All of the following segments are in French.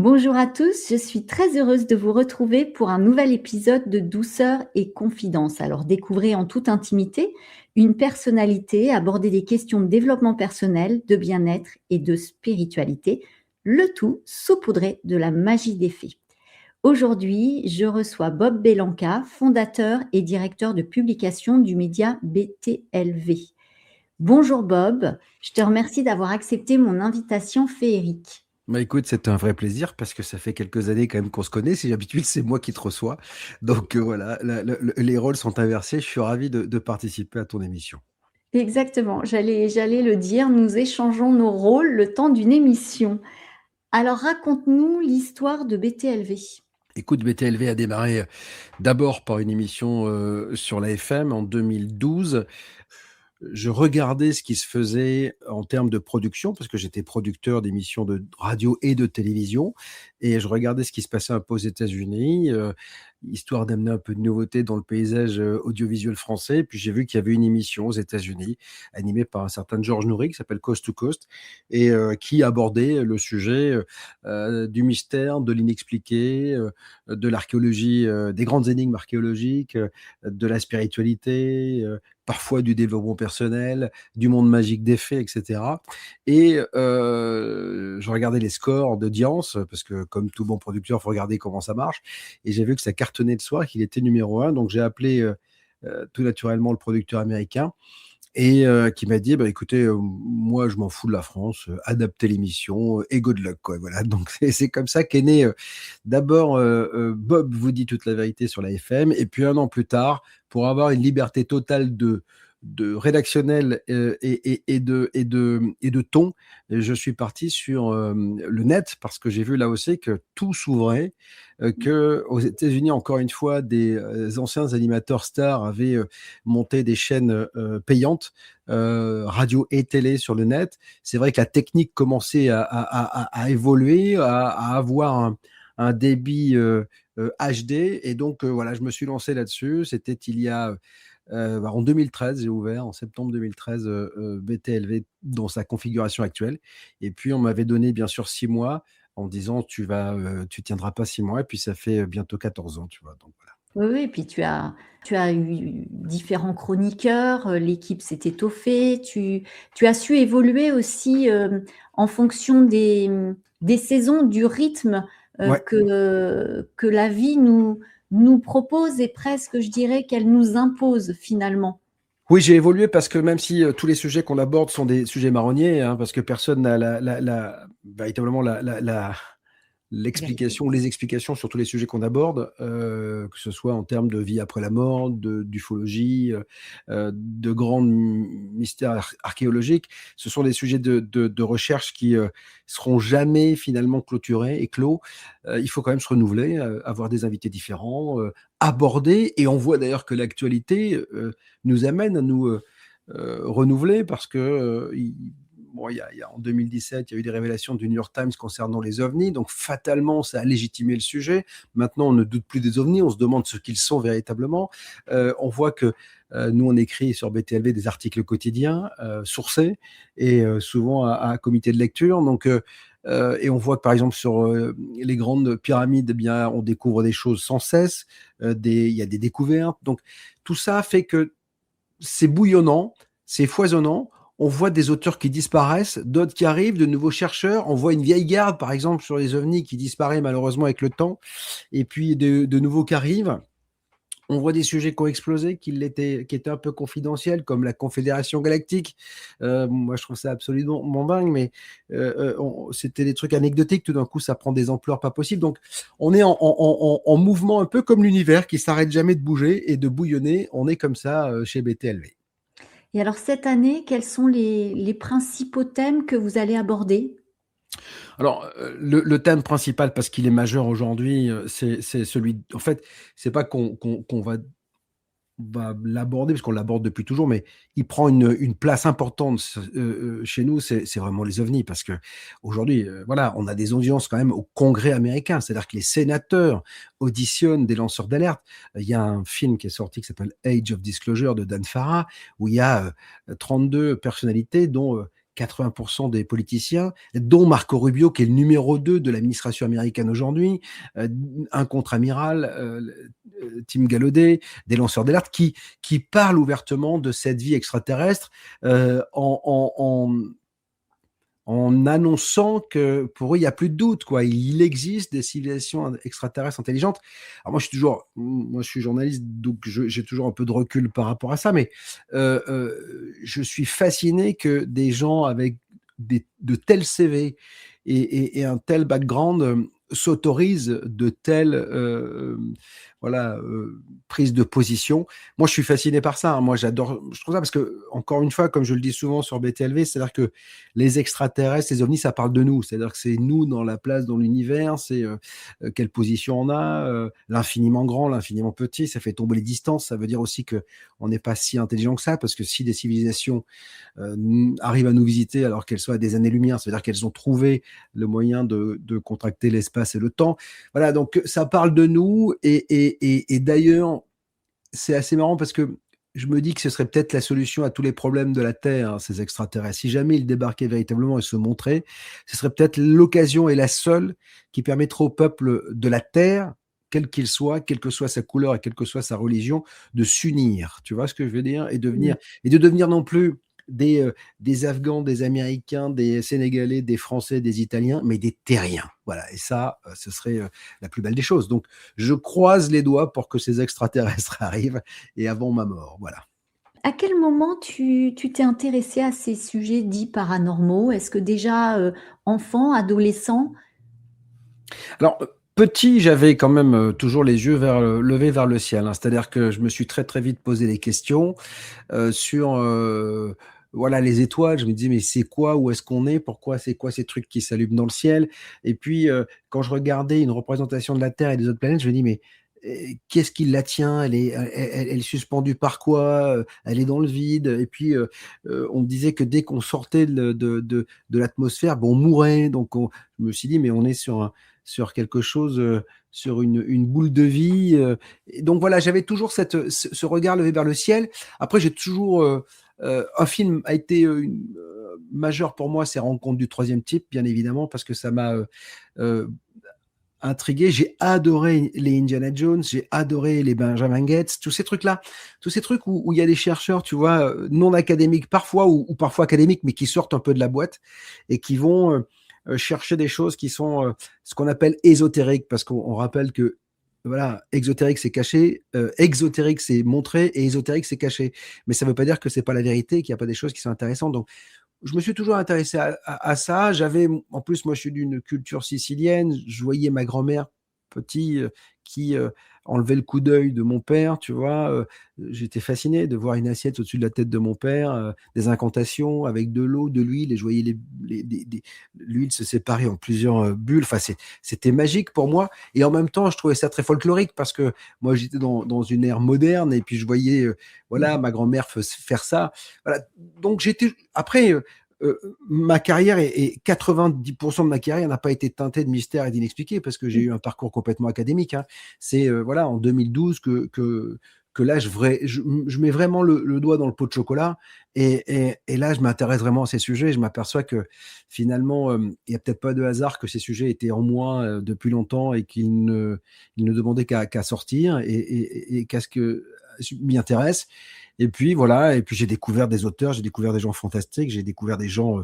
Bonjour à tous, je suis très heureuse de vous retrouver pour un nouvel épisode de Douceur et Confidence. Alors découvrez en toute intimité une personnalité, aborder des questions de développement personnel, de bien-être et de spiritualité, le tout saupoudré de la magie des fées. Aujourd'hui, je reçois Bob Belanca, fondateur et directeur de publication du média BTLV. Bonjour Bob, je te remercie d'avoir accepté mon invitation féerique. Bah écoute, c'est un vrai plaisir parce que ça fait quelques années quand même qu'on se connaît. Si d'habitude, c'est moi qui te reçois. Donc voilà, les rôles sont inversés. Je suis ravi de participer à ton émission. Exactement, j'allais le dire, nous échangeons nos rôles le temps d'une émission. Alors raconte-nous l'histoire de BTLV. Écoute, BTLV a démarré d'abord par une émission sur la FM en 2012. Je regardais ce qui se faisait en termes de production, parce que j'étais producteur d'émissions de radio et de télévision, et je regardais ce qui se passait un peu aux États-Unis, histoire d'amener un peu de nouveauté dans le paysage audiovisuel français. Puis j'ai vu qu'il y avait une émission aux États-Unis, animée par un certain Georges Noury, qui s'appelle Coast to Coast, et qui abordait le sujet du mystère, de l'inexpliqué, de l'archéologie, des grandes énigmes archéologiques, de la spiritualité, parfois du développement personnel, du monde magique des fées, etc. Et je regardais les scores d'audience, parce que comme tout bon producteur, il faut regarder comment ça marche. Et j'ai vu que ça cartonnait le soir, qu'il était numéro un. Donc j'ai appelé tout naturellement le producteur américain et qui m'a dit: «Bah, écoutez, moi je m'en fous de la France, adaptez l'émission, et good luck, quoi». Voilà, donc c'est comme ça qu'est né, d'abord, Bob vous dit toute la vérité sur la FM, et puis un an plus tard, pour avoir une liberté totale de rédactionnelle, et de ton, je suis parti sur, le net, parce que j'ai vu là aussi que tout s'ouvrait, qu'aux États-Unis, encore une fois, des, anciens animateurs stars avaient, monté des chaînes, payantes, radio et télé sur le net. C'est vrai que la technique commençait à évoluer, à avoir un débit, HD, et donc voilà, je me suis lancé là-dessus. C'était il y a, en 2013, j'ai ouvert en septembre 2013, BTLV dans sa configuration actuelle, et puis on m'avait donné bien sûr 6 mois en disant: Tu tiendras pas 6 mois», et puis ça fait, bientôt 14 ans, tu vois? Donc voilà. Oui, oui, puis tu as eu différents chroniqueurs, l'équipe s'est étoffée, tu as su évoluer aussi en fonction des saisons, du rythme Ouais. que la vie nous propose et presque, je dirais, qu'elle nous impose finalement. Oui, j'ai évolué parce que même si, tous les sujets qu'on aborde sont des sujets marronniers, hein, parce que personne n'a la véritablement la Vérité. l'explication, les explications sur tous les sujets qu'on aborde, que ce soit en termes de vie après la mort, d'ufologie, de grands mystères archéologiques. Ce sont des sujets de recherche qui seront jamais finalement clôturés et clos. Il faut quand même se renouveler, avoir des invités différents, aborder, et on voit d'ailleurs que l'actualité nous amène à nous renouveler, parce que bon, en 2017, il y a eu des révélations du New York Times concernant les ovnis, donc fatalement, ça a légitimé le sujet. Maintenant, on ne doute plus des ovnis, on se demande ce qu'ils sont véritablement. On voit que nous, on écrit sur BTLV des articles quotidiens, sourcés, et souvent à comité de lecture. Donc, et on voit que par exemple sur les grandes pyramides, eh bien, on découvre des choses sans cesse, il y a des découvertes. Donc, tout ça fait que c'est bouillonnant, c'est foisonnant. On voit des auteurs qui disparaissent, d'autres qui arrivent, de nouveaux chercheurs. On voit une vieille garde, par exemple, sur les ovnis, qui disparaît malheureusement avec le temps, et puis de nouveaux qui arrivent. On voit des sujets qui ont explosé, qui étaient un peu confidentiels, comme la Confédération Galactique. Moi, je trouve ça absolument dingue, mais c'était des trucs anecdotiques. Tout d'un coup, ça prend des ampleurs pas possibles. Donc, on est en mouvement, un peu comme l'univers qui s'arrête jamais de bouger et de bouillonner. On est comme ça chez BTLV. Et alors cette année, quels sont les principaux thèmes que vous allez aborder? Alors, le thème principal, parce qu'il est majeur aujourd'hui, c'est celui, en fait, c'est pas qu'on va l'aborder, parce qu'on l'aborde depuis toujours, mais il prend une place importante chez nous, c'est vraiment les ovnis, parce qu'aujourd'hui, voilà, on a des audiences quand même au Congrès américain, c'est-à-dire que les sénateurs auditionnent des lanceurs d'alerte. Il y a un film qui est sorti qui s'appelle Age of Disclosure de Dan Farah, où il y a 32 personnalités, dont 80% des politiciens, dont Marco Rubio, qui est le numéro 2 de l'administration américaine aujourd'hui, un contre-amiral, Tim Gallaudet, des lanceurs d'alerte, qui parlent ouvertement de cette vie extraterrestre en annonçant que pour eux, il n'y a plus de doute, quoi. Il existe des civilisations extraterrestres intelligentes. Alors moi, je suis journaliste, donc j'ai toujours un peu de recul par rapport à ça, mais je suis fasciné que des gens avec de tels CV et un tel background s'autorisent de telles voilà, prises de position. Moi, je suis fasciné par ça, hein. Moi, je trouve ça parce que, encore une fois, comme je le dis souvent sur BTLV, c'est-à-dire que les extraterrestres, les ovnis, ça parle de nous. C'est-à-dire que c'est nous dans la place, dans l'univers, c'est quelle position on a, l'infiniment grand, l'infiniment petit, ça fait tomber les distances. Ça veut dire aussi qu'on n'est pas si intelligent que ça, parce que si des civilisations arrivent à nous visiter alors qu'elles sont à des années-lumière, ça veut dire qu'elles ont trouvé le moyen de contracter l'espace et le temps. Voilà, donc ça parle de nous, et d'ailleurs, c'est assez marrant parce que je me dis que ce serait peut-être la solution à tous les problèmes de la Terre, hein, ces extraterrestres. Si jamais ils débarquaient véritablement et se montraient, ce serait peut-être l'occasion et la seule qui permettrait au peuple de la Terre, quel qu'il soit, quelle que soit sa couleur et quelle que soit sa religion, de s'unir. Tu vois ce que je veux dire? Et de devenir non plus des Afghans, des Américains, des Sénégalais, des Français, des Italiens, mais des Terriens. Voilà, et ça, ce serait la plus belle des choses. Donc, je croise les doigts pour que ces extraterrestres arrivent, et avant ma mort, voilà. À quel moment tu t'es intéressé à ces sujets dits paranormaux? Est-ce que déjà, enfant, adolescent? Alors, petit, j'avais quand même toujours les yeux levés vers le ciel, hein. C'est-à-dire que je me suis très très vite posé des questions sur voilà, les étoiles. Je me disais, mais c'est quoi, où est-ce qu'on est, pourquoi, c'est quoi ces trucs qui s'allument dans le ciel? Et puis, quand je regardais une représentation de la Terre et des autres planètes, je me dis, mais qu'est-ce qui la tient? Elle est suspendue par quoi? Elle est dans le vide. Et puis, on me disait que dès qu'on sortait de l'atmosphère, bon, on mourait. Donc, je me suis dit, mais on est sur quelque chose, sur une boule de vie. Et donc voilà, j'avais toujours ce regard levé vers le ciel. Après, j'ai toujours un film a été majeur pour moi, c'est Rencontre du troisième type, bien évidemment, parce que ça m'a intrigué. J'ai adoré les Indiana Jones, j'ai adoré les Benjamin Gates, tous ces trucs-là, tous ces trucs où il y a des chercheurs, tu vois, non académiques parfois, ou parfois académiques, mais qui sortent un peu de la boîte et qui vont chercher des choses qui sont ce qu'on appelle ésotériques, parce qu'on rappelle que voilà, exotérique c'est caché, exotérique c'est montré, et ésotérique c'est caché. Mais ça ne veut pas dire que c'est pas la vérité, qu'il n'y a pas des choses qui sont intéressantes. Donc, je me suis toujours intéressé à ça. En plus, moi, je suis d'une culture sicilienne. Je voyais ma grand-mère petit qui enlevait le coup d'œil de mon père, tu vois. J'étais fasciné de voir une assiette au-dessus de la tête de mon père, des incantations avec de l'eau, de l'huile, et je voyais l'huile se séparer en plusieurs bulles. Enfin, c'était magique pour moi. Et en même temps, je trouvais ça très folklorique, parce que moi, j'étais dans une ère moderne, et puis je voyais voilà, ma grand-mère faire ça. Voilà. Donc, après, ma carrière et 90% de ma carrière n'a pas été teintée de mystère et d'inexpliqué, parce que j'ai eu un parcours complètement académique, hein. C'est voilà, en 2012 que là, je mets vraiment le doigt dans le pot de chocolat, et là, je m'intéresse vraiment à ces sujets. Je m'aperçois que finalement, il n'y a peut-être pas de hasard que ces sujets étaient en moi depuis longtemps, et qu'ils ils ne demandaient qu'à sortir, et qu'à ce que je m'y intéresse. Et puis voilà, et puis j'ai découvert des auteurs, j'ai découvert des gens fantastiques, j'ai découvert des gens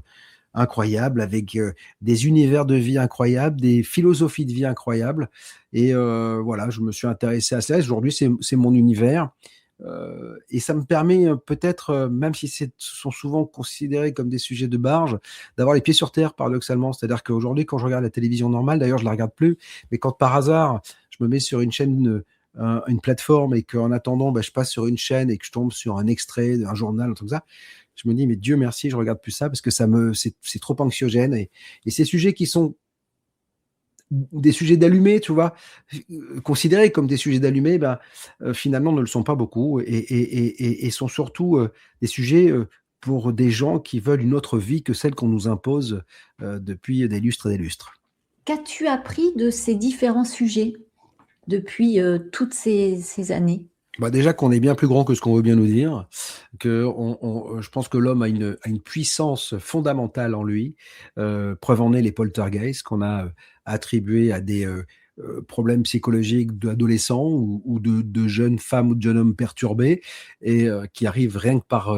incroyables, avec des univers de vie incroyables, des philosophies de vie incroyables. Et voilà, je me suis intéressé à ça. Aujourd'hui, c'est mon univers. Et ça me permet peut-être, même si ce sont souvent considérés comme des sujets de barge, d'avoir les pieds sur terre, paradoxalement. C'est-à-dire qu'aujourd'hui, quand je regarde la télévision normale, d'ailleurs je la regarde plus, mais quand par hasard je me mets sur une chaîne, une plateforme, et qu'en attendant, je passe sur une chaîne et que je tombe sur un extrait d'un journal, un truc comme ça, je me dis, mais Dieu merci, je regarde plus ça, parce que c'est trop anxiogène. Et ces sujets qui sont des sujets d'allumés, tu vois, considérés comme des sujets d'allumés, finalement ne le sont pas beaucoup, et sont surtout des sujets pour des gens qui veulent une autre vie que celle qu'on nous impose depuis des lustres et des lustres. Qu'as-tu appris de ces différents sujets depuis toutes ces années? Bah déjà qu'on est bien plus grand que ce qu'on veut bien nous dire, je pense que l'homme a une puissance fondamentale en lui. Preuve en est les poltergeists qu'on a attribués à des problèmes psychologiques d'adolescents ou de jeunes femmes ou de jeunes hommes perturbés et qui arrivent rien que par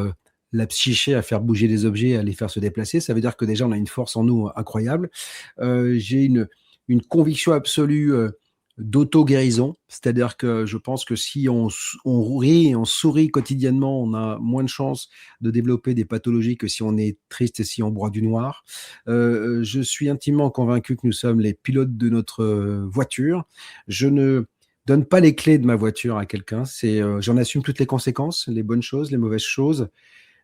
la psyché à faire bouger des objets, à les faire se déplacer. Ça veut dire que déjà on a une force en nous incroyable. J'ai une conviction absolue d'auto-guérison, c'est-à-dire que je pense que si on rit et on sourit quotidiennement, on a moins de chances de développer des pathologies que si on est triste et si on boit du noir. Je suis intimement convaincu que nous sommes les pilotes de notre voiture. Je ne donne pas les clés de ma voiture à quelqu'un, j'en assume toutes les conséquences, les bonnes choses, les mauvaises choses,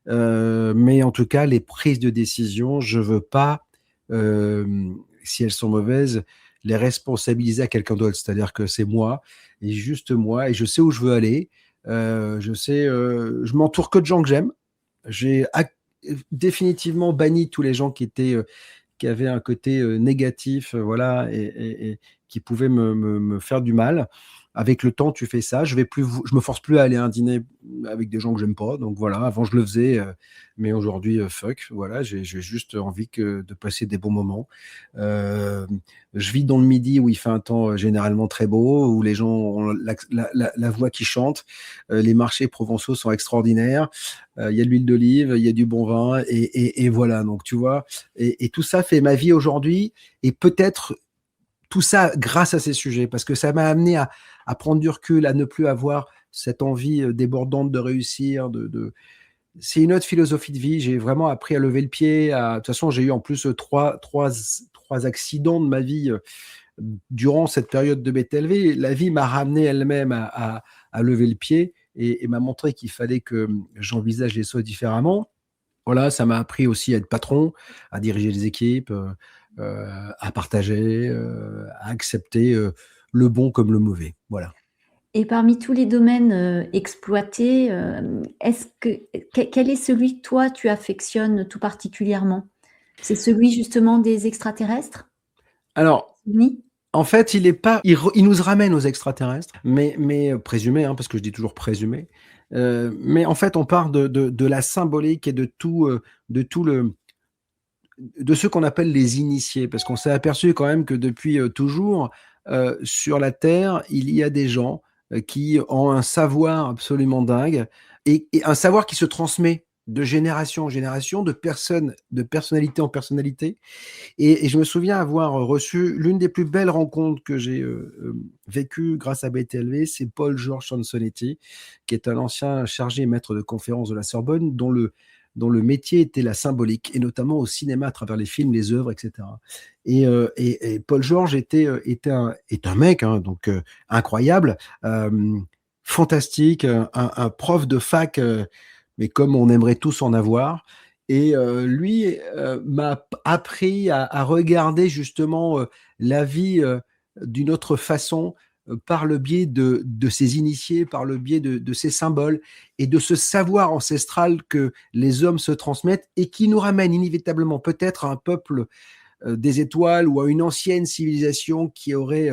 mais en tout cas, les prises de décision, je veux pas, si elles sont mauvaises, les responsabiliser à quelqu'un d'autre. C'est-à-dire que c'est moi et juste moi et je sais où je veux aller. Je m'entoure que de gens que j'aime. J'ai définitivement banni tous les gens qui avaient un côté négatif, voilà, et qui pouvaient me faire du mal. Avec le temps, tu fais ça. Je me force plus à aller à un dîner avec des gens que j'aime pas. Donc voilà, avant je le faisais, mais aujourd'hui, fuck. Voilà, j'ai juste envie de passer des bons moments. Euh, je vis dans le Midi où il fait un temps généralement très beau, où les gens ont la voix qui chante. Les marchés provençaux sont extraordinaires. Il y a de l'huile d'olive, il y a du bon vin, et voilà. Donc tu vois, et tout ça fait ma vie aujourd'hui, et peut-être tout ça grâce à ces sujets, parce que ça m'a amené à prendre du recul, à ne plus avoir cette envie débordante de réussir. C'est une autre philosophie de vie. J'ai vraiment appris à lever le pied. De toute façon, j'ai eu en plus trois accidents de ma vie durant cette période de BTLV. La vie m'a ramené elle-même à lever le pied et m'a montré qu'il fallait que j'envisage les choses différemment. Voilà, ça m'a appris aussi à être patron, à diriger des équipes, à partager, à accepter le bon comme le mauvais. Voilà. Et parmi tous les domaines exploités, quel est celui que toi tu affectionnes tout particulièrement? C'est celui justement des extraterrestres? Alors, Oui. en fait, il nous ramène aux extraterrestres, mais présumé, hein, parce que je dis toujours présumé. Mais en fait, on part de la symbolique et de ceux qu'on appelle les initiés, parce qu'on s'est aperçu quand même que depuis toujours, sur la Terre, il y a des gens qui ont un savoir absolument dingue et un savoir qui se transmet de génération en génération, de personnalité en personnalité. Et je me souviens avoir reçu l'une des plus belles rencontres que j'ai vécues grâce à BTLV, c'est Paul-Georges Sansonetti, qui est un ancien chargé maître de conférences de la Sorbonne, dont le métier était la symbolique, et notamment au cinéma à travers les films, les œuvres, etc. Et Paul Georges est un mec, hein, donc incroyable, fantastique, un prof de fac, mais comme on aimerait tous en avoir. Et lui m'a appris à regarder justement la vie d'une autre façon, par le biais de ses initiés, par le biais de ses symboles et de ce savoir ancestral que les hommes se transmettent et qui nous ramène inévitablement peut-être à un peuple des étoiles ou à une ancienne civilisation qui aurait,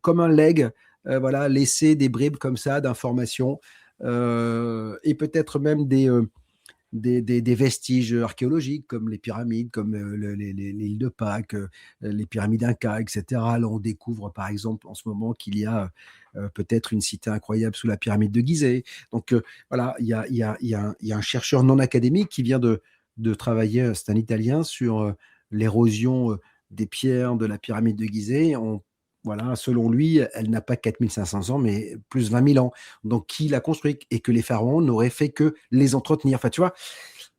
comme un legs, voilà, laissé des bribes comme ça d'informations, et peut-être même des vestiges archéologiques comme les pyramides, comme l'île de Pâques, les pyramides Inca, etc. Là, on découvre par exemple en ce moment qu'il y a peut-être une cité incroyable sous la pyramide de Gizeh. Donc voilà, il y a un chercheur non académique qui vient de travailler, c'est un Italien, sur l'érosion des pierres de la pyramide de Gizeh. Voilà, selon lui, elle n'a pas 4500 ans, mais plus 20 000 ans. Donc, qui l'a construit et que les pharaons n'auraient fait que les entretenir. Enfin, tu vois.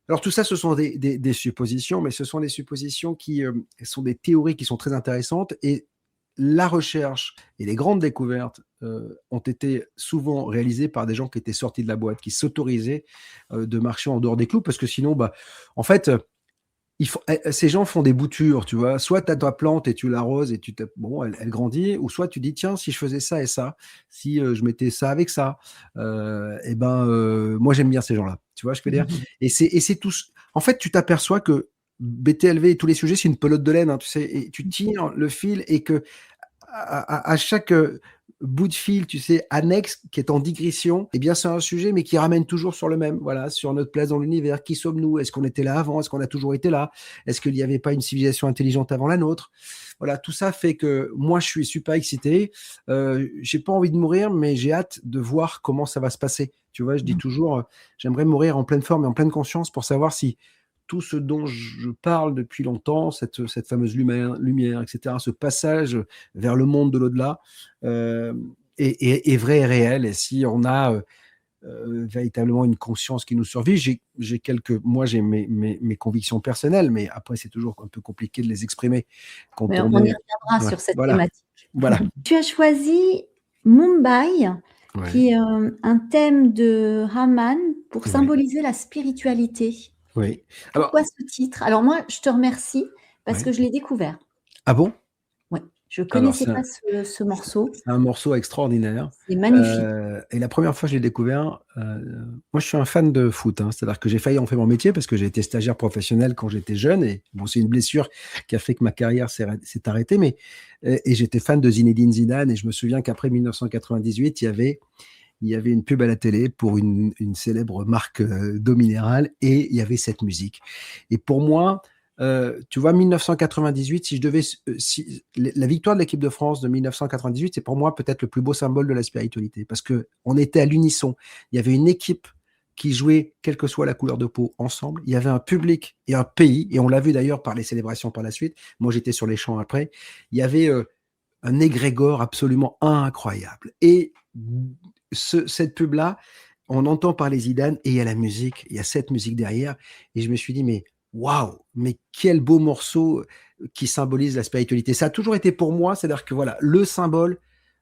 Alors, tout ça, ce sont des suppositions, mais ce sont des suppositions qui sont des théories qui sont très intéressantes. Et la recherche et les grandes découvertes ont été souvent réalisées par des gens qui étaient sortis de la boîte, qui s'autorisaient de marcher en dehors des clous, parce que sinon, bah, en fait, ces gens font des boutures, tu vois. Soit tu as ta plante et tu l'arroses et bon, elle grandit, ou soit tu dis, tiens, si je faisais ça et ça, si je mettais ça avec ça, et ben, moi j'aime bien ces gens-là. Tu vois ce que je veux dire? Et c'est tout. En fait, tu t'aperçois que BTLV et tous les sujets, c'est une pelote de laine, hein, tu sais, et tu tires le fil et que à chaque bout de fil, tu sais, annexe, qui est en digression, eh bien, c'est un sujet, mais qui ramène toujours sur le même, voilà, sur notre place dans l'univers. Qui sommes-nous? Est-ce qu'on était là avant? Est-ce qu'on a toujours été là? Est-ce qu'il n'y avait pas une civilisation intelligente avant la nôtre? Voilà, tout ça fait que moi, je suis super excité. J'ai pas envie de mourir, mais j'ai hâte de voir comment ça va se passer. Tu vois, je dis toujours, j'aimerais mourir en pleine forme et en pleine conscience pour savoir si tout ce dont je parle depuis longtemps, cette fameuse lumière, etc., ce passage vers le monde de l'au-delà, est vrai et réel. Et si on a véritablement une conscience qui nous survit, moi, j'ai mes convictions personnelles, mais après, c'est toujours un peu compliqué de les exprimer quand Mais on on y est. reviendra Ouais, sur cette voilà, thématique. voilà. Tu as choisi Mumbai, Ouais, qui est un thème de Raman pour ouais, symboliser la spiritualité. oui. Alors, Pourquoi ce titre? Alors moi, je te remercie parce ouais. que je l'ai découvert. Ah bon? Ouais, je Alors, connaissais pas ce morceau. c'est un morceau extraordinaire. C'est magnifique. Et la première fois que je l'ai découvert, moi je suis un fan de foot, hein. C'est-à-dire que j'ai failli en faire mon métier parce que j'ai été stagiaire professionnel quand j'étais jeune. Et bon, c'est une blessure qui a fait que ma carrière s'est arrêtée. Et j'étais fan de Zinedine Zidane. Et je me souviens qu'après 1998, il y avait une pub à la télé pour une célèbre marque d'eau minérale et il y avait cette musique. Et pour moi, tu vois, 1998, la victoire de l'équipe de France de 1998, c'est pour moi peut-être le plus beau symbole de la spiritualité parce que on était à l'unisson. Il y avait une équipe qui jouait, quelle que soit la couleur de peau, ensemble. Il y avait un public et un pays, et on l'a vu d'ailleurs par les célébrations par la suite. Moi, j'étais sur les champs après. Il y avait un égrégore absolument incroyable. Et cette pub-là, on entend parler Zidane et il y a la musique, il y a cette musique derrière. Et je me suis dit, mais waouh, mais quel beau morceau qui symbolise la spiritualité. Ça a toujours été pour moi, c'est-à-dire que voilà, le symbole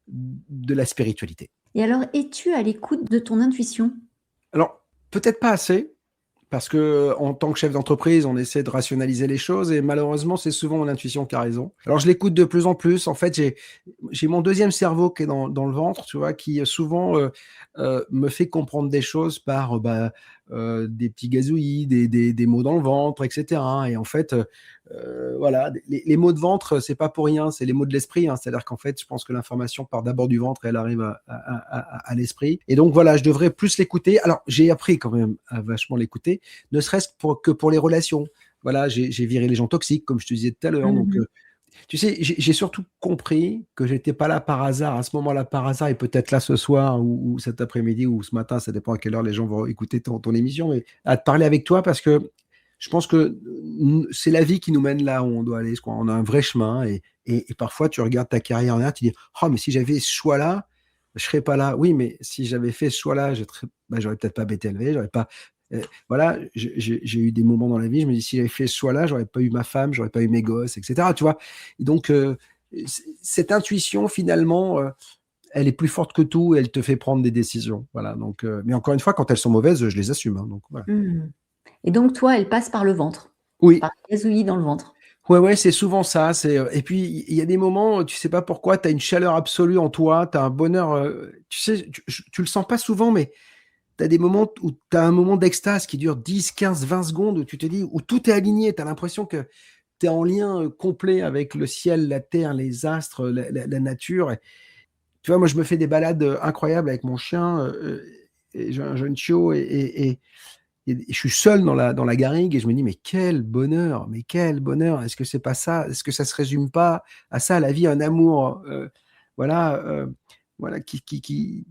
de la spiritualité. Et alors, es-tu à l'écoute de ton intuition? Alors, peut-être pas assez, parce que en tant que chef d'entreprise, on essaie de rationaliser les choses et malheureusement, c'est souvent mon intuition qui a raison. Alors, je l'écoute de plus en plus. En fait, j'ai mon deuxième cerveau qui est dans le ventre, tu vois, qui souvent me fait comprendre des choses par des petits gazouillis, des mots dans le ventre, etc. Et en fait, voilà, les mots de ventre, c'est pas pour rien, c'est les mots de l'esprit, hein. C'est-à-dire qu'en fait, je pense que l'information part d'abord du ventre et elle arrive à l'esprit. Et donc voilà, je devrais plus l'écouter. Alors, j'ai appris quand même à vachement l'écouter, ne serait-ce que pour les relations. Voilà, j'ai viré les gens toxiques, comme je te disais tout à l'heure. Donc, Mhm. tu sais, j'ai surtout compris que j'étais pas là par hasard, à ce moment-là par hasard, et peut-être là ce soir ou cet après-midi ou ce matin, ça dépend à quelle heure les gens vont écouter ton émission, mais à te parler avec toi parce que je pense que c'est la vie qui nous mène là où on doit aller. Quoi. On a un vrai chemin et parfois tu regardes ta carrière en arrière, tu dis, oh, mais si j'avais ce choix-là, je serais pas là. Oui, mais si j'avais fait ce choix-là, j'aurais peut-être pas BTLV, j'aurais pas. Voilà, j'ai eu des moments dans la vie, je me dis, si j'avais fait ce choix-là, j'aurais pas eu ma femme, j'aurais pas eu mes gosses, etc. Tu vois. Et donc, cette intuition, finalement, elle est plus forte que tout et elle te fait prendre des décisions. Voilà. Donc, mais encore une fois, quand elles sont mauvaises, je les assume. Hein, donc, voilà. Mhm. Et donc, toi, elle passe par le ventre, Oui, par les gazouillis dans le ventre. ouais, ouais, c'est souvent ça. Et puis, il y a des moments, tu sais pas pourquoi, tu as une chaleur absolue en toi, tu as un bonheur. Tu sais, tu le sens pas souvent, mais tu as des moments où tu as un moment d'extase qui dure 10, 15, 20 secondes, où tu te dis, où tout est aligné. Tu as l'impression que tu es en lien complet avec le ciel, la terre, les astres, la nature. Et, tu vois, moi, je me fais des balades incroyables avec mon chien. Et j'ai un jeune chiot et je suis seul dans la garrigue et je me dis, mais quel bonheur, mais quel bonheur. Est-ce que c'est pas ça? Est-ce que ça se résume pas à ça, la vie, un amour, voilà, voilà, qui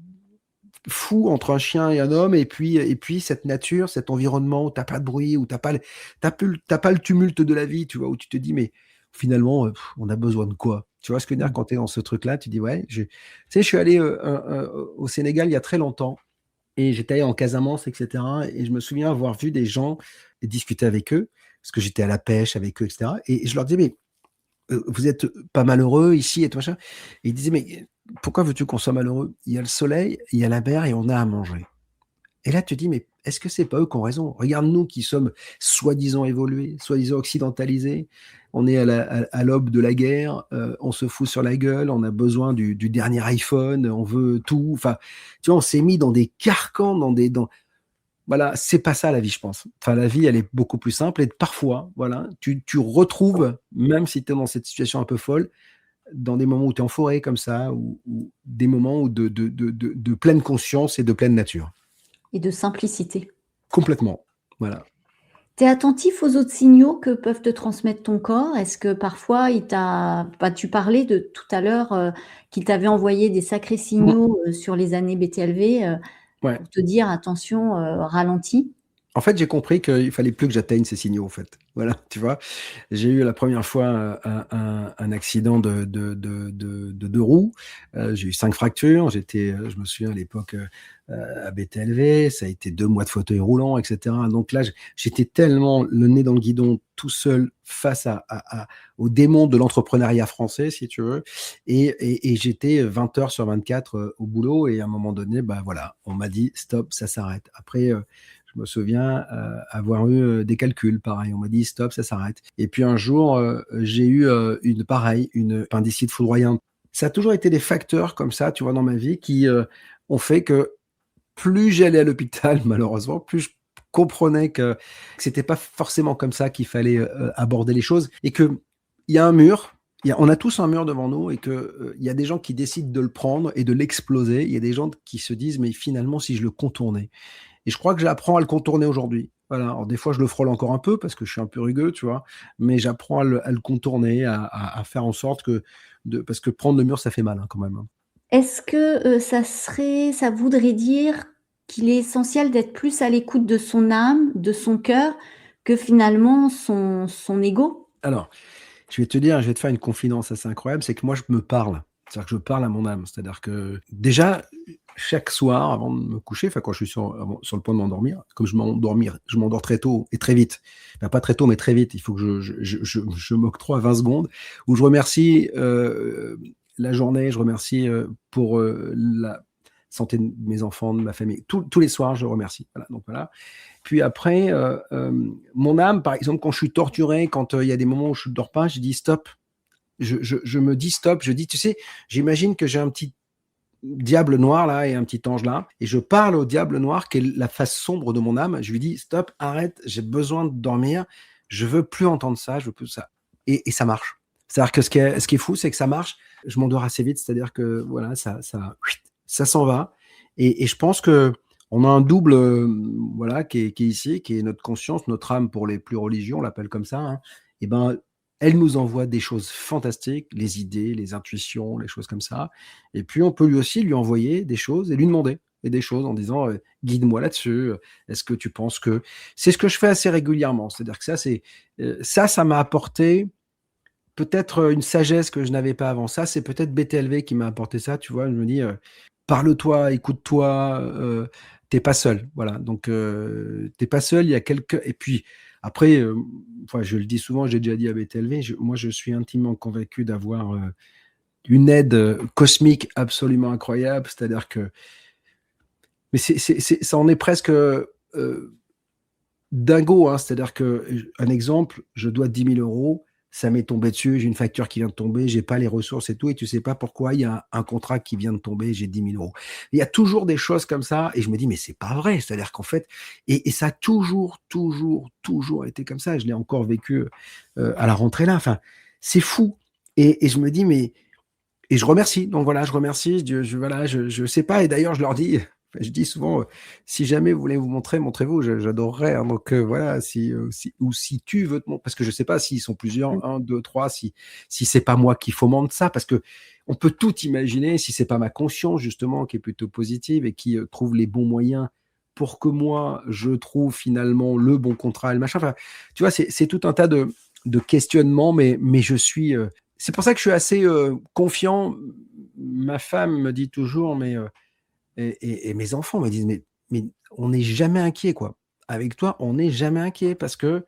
fou entre un chien et un homme, et puis cette nature, cet environnement où t'as pas de bruit, où t'as pas le tumulte de la vie, tu vois, où tu te dis, mais finalement, on a besoin de quoi? Tu vois ce que je veux dire Mhm. quand tu es dans ce truc-là, tu dis, ouais, tu sais, je suis allé au Sénégal il y a très longtemps. Et j'étais allé en Casamance, etc. Et je me souviens avoir vu des gens et discuter avec eux, parce que j'étais à la pêche avec eux, etc. Et je leur disais, mais vous êtes pas malheureux ici et tout machin. Et ils disaient, mais pourquoi veux-tu qu'on soit malheureux? Il y a le soleil, il y a la mer et on a à manger. Et là, tu te dis, mais est-ce que c'est pas eux qui ont raison? Regarde-nous qui sommes soi-disant évolués, soi-disant occidentalisés. On est à l'aube de la guerre, on se fout sur la gueule, on a besoin du dernier iPhone, on veut tout. Enfin, tu vois, on s'est mis dans des carcans, voilà, c'est pas ça la vie, je pense. Enfin, la vie, elle est beaucoup plus simple et parfois, voilà, tu retrouves, même si tu es dans cette situation un peu folle, dans des moments où tu es en forêt comme ça, ou des moments où de pleine conscience et de pleine nature. Et de simplicité. Complètement, voilà. Tu es attentif aux autres signaux que peuvent te transmettre ton corps? Est-ce que parfois tu parlais de tout à l'heure, qu'il t'avait envoyé des sacrés Mmh. signaux, sur les années BTLV, Ouais. pour te dire: «Attention, ralentis». En fait, j'ai compris qu'il fallait plus que j'atteigne ces signaux, en fait. Voilà, tu vois? J'ai eu la première fois un accident de 2 roues. J'ai eu 5 fractures. Je me souviens à l'époque, à BTLV, ça a été 2 mois de fauteuil roulant et cetera. Donc là, j'étais tellement le nez dans le guidon, tout seul, face aux démons de l'entrepreneuriat français, si tu veux, et j'étais 20 heures sur 24, au boulot, et à un moment donné, bah, voilà, on m'a dit: «Stop, ça s'arrête». Après, je me souviens, avoir eu, des calculs, pareil. On m'a dit: «Stop, ça s'arrête». Et puis un jour, j'ai eu, une appendicite foudroyante. Ça a toujours été des facteurs comme ça, tu vois, dans ma vie, qui, ont fait que plus j'allais à l'hôpital, malheureusement, plus je comprenais que c'était pas forcément comme ça qu'il fallait, aborder les choses, et qu'il y a un mur, on a tous un mur devant nous, et que, il y a des gens qui décident de le prendre et de l'exploser. Il y a des gens qui se disent: «Mais finalement, si je le contournais». Et je crois que j'apprends à le contourner aujourd'hui. Voilà, alors des fois je le frôle encore un peu parce que je suis un peu rugueux, tu vois? Mais j'apprends à le contourner, à faire en sorte parce que prendre le mur, ça fait mal, hein, quand même, hein. Est-ce que, ça voudrait dire qu'il est essentiel d'être plus à l'écoute de son âme, de son cœur, que finalement son ego? Alors, je vais te faire une confidence assez incroyable, c'est que moi je me parle. C'est-à-dire que je parle à mon âme. C'est-à-dire que déjà, chaque soir avant de me coucher, enfin quand je suis sur le point de m'endormir, comme je m'endors très tôt et très vite. Enfin pas très tôt, mais très vite. Il faut que je m'octroie 20 secondes où je remercie, la journée, je remercie, pour, la santé de mes enfants, de ma famille. Tous les soirs, je remercie. Voilà, donc voilà. Puis après, mon âme, par exemple, quand je suis torturé, quand, il y a des moments où je ne dors pas, je dis: «Stop». Je me dis: «Stop». Je dis, tu sais, j'imagine que j'ai un petit diable noir là et un petit ange là, et je parle au diable noir qui est la face sombre de mon âme. Je lui dis: «Stop, arrête, j'ai besoin de dormir, je veux plus entendre ça, je veux plus ça», et ça marche. C'est-à-dire que ce qui est fou, c'est que ça marche. Je m'endors assez vite, c'est-à-dire que voilà, ça s'en va, et je pense qu'on a un double, voilà, qui est ici, qui est notre conscience, notre âme pour les plus religieux, on l'appelle comme ça, hein. Et ben, elle nous envoie des choses fantastiques, les idées, les intuitions, les choses comme ça. Et puis on peut lui aussi lui envoyer des choses et lui demander des choses en disant, «Guide-moi là-dessus, est-ce que tu penses que». C'est ce que je fais assez régulièrement. C'est-à-dire que ça m'a apporté peut-être, une sagesse que je n'avais pas avant. Ça, c'est peut-être BTLV qui m'a apporté ça, tu vois? Je me dis, «Parle-toi, écoute-toi, tu pas seul». Voilà, donc tu pas seul, il y a quelqu'un. Et puis après, enfin, je le dis souvent, j'ai déjà dit à BTLV, moi, je suis intimement convaincu d'avoir, une aide, cosmique absolument incroyable. C'est-à-dire que mais ça en est presque, dingo, hein. C'est-à-dire que, un exemple, je dois 10 000 €, ça m'est tombé dessus, j'ai une facture qui vient de tomber, j'ai pas les ressources et tout, et tu sais pas pourquoi, il y a un contrat qui vient de tomber, j'ai 10 000 €. Il y a toujours des choses comme ça, et je me dis: «Mais c'est pas vrai!» C'est-à-dire qu'en fait, et ça a toujours, toujours, toujours été comme ça. Je l'ai encore vécu, à la rentrée là, enfin, c'est fou, et je me dis: «Mais». Et je remercie. Donc voilà, je remercie, voilà, je sais pas, et d'ailleurs je leur dis, je dis souvent, «Si jamais vous voulez vous montrer, montrez-vous, j'adorerais, hein». Donc voilà, si tu veux te montrer, parce que je sais pas s'ils sont Mmh. plusieurs, un, 2, 3, si c'est pas moi qui fomente ça, parce que on peut tout imaginer, si c'est pas ma conscience justement qui est plutôt positive et qui, trouve les bons moyens pour que moi je trouve finalement le bon contrat et le machin. Enfin, tu vois, c'est tout un tas de questionnements, mais je suis, c'est pour ça que je suis assez, confiant. Ma femme me dit toujours, mais, et mes enfants me disent: «Mais on n'est jamais inquiet, quoi. Avec toi, on n'est jamais inquiet parce que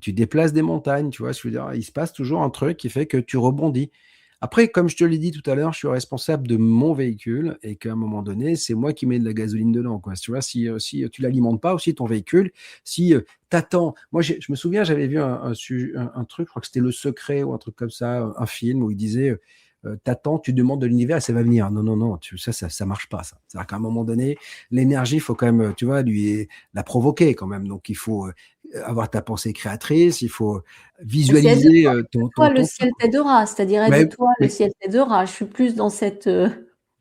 tu déplaces des montagnes», tu vois? Je veux dire, il se passe toujours un truc qui fait que tu rebondis. Après, comme je te l'ai dit tout à l'heure, je suis responsable de mon véhicule, et qu'à un moment donné, c'est moi qui mets de la gasoline dedans, quoi. Tu vois? Si tu l'alimentes pas aussi ton véhicule, si, tu moi je me souviens, j'avais vu un truc, je crois que c'était Le Secret ou un truc comme ça, un film où il disait, t'attends, tu demandes de l'univers et ça va venir. Non, non, non, ça marche pas, ça. C'est-à-dire qu'à un moment donné, l'énergie, il faut quand même, tu vois, la provoquer quand même. Donc, il faut avoir ta pensée créatrice, il faut Mais c'est visualiser toi, le ton ciel t'aidera, c'est-à-dire mais, aide-toi, le mais, ciel t'aidera. Je suis plus dans cette...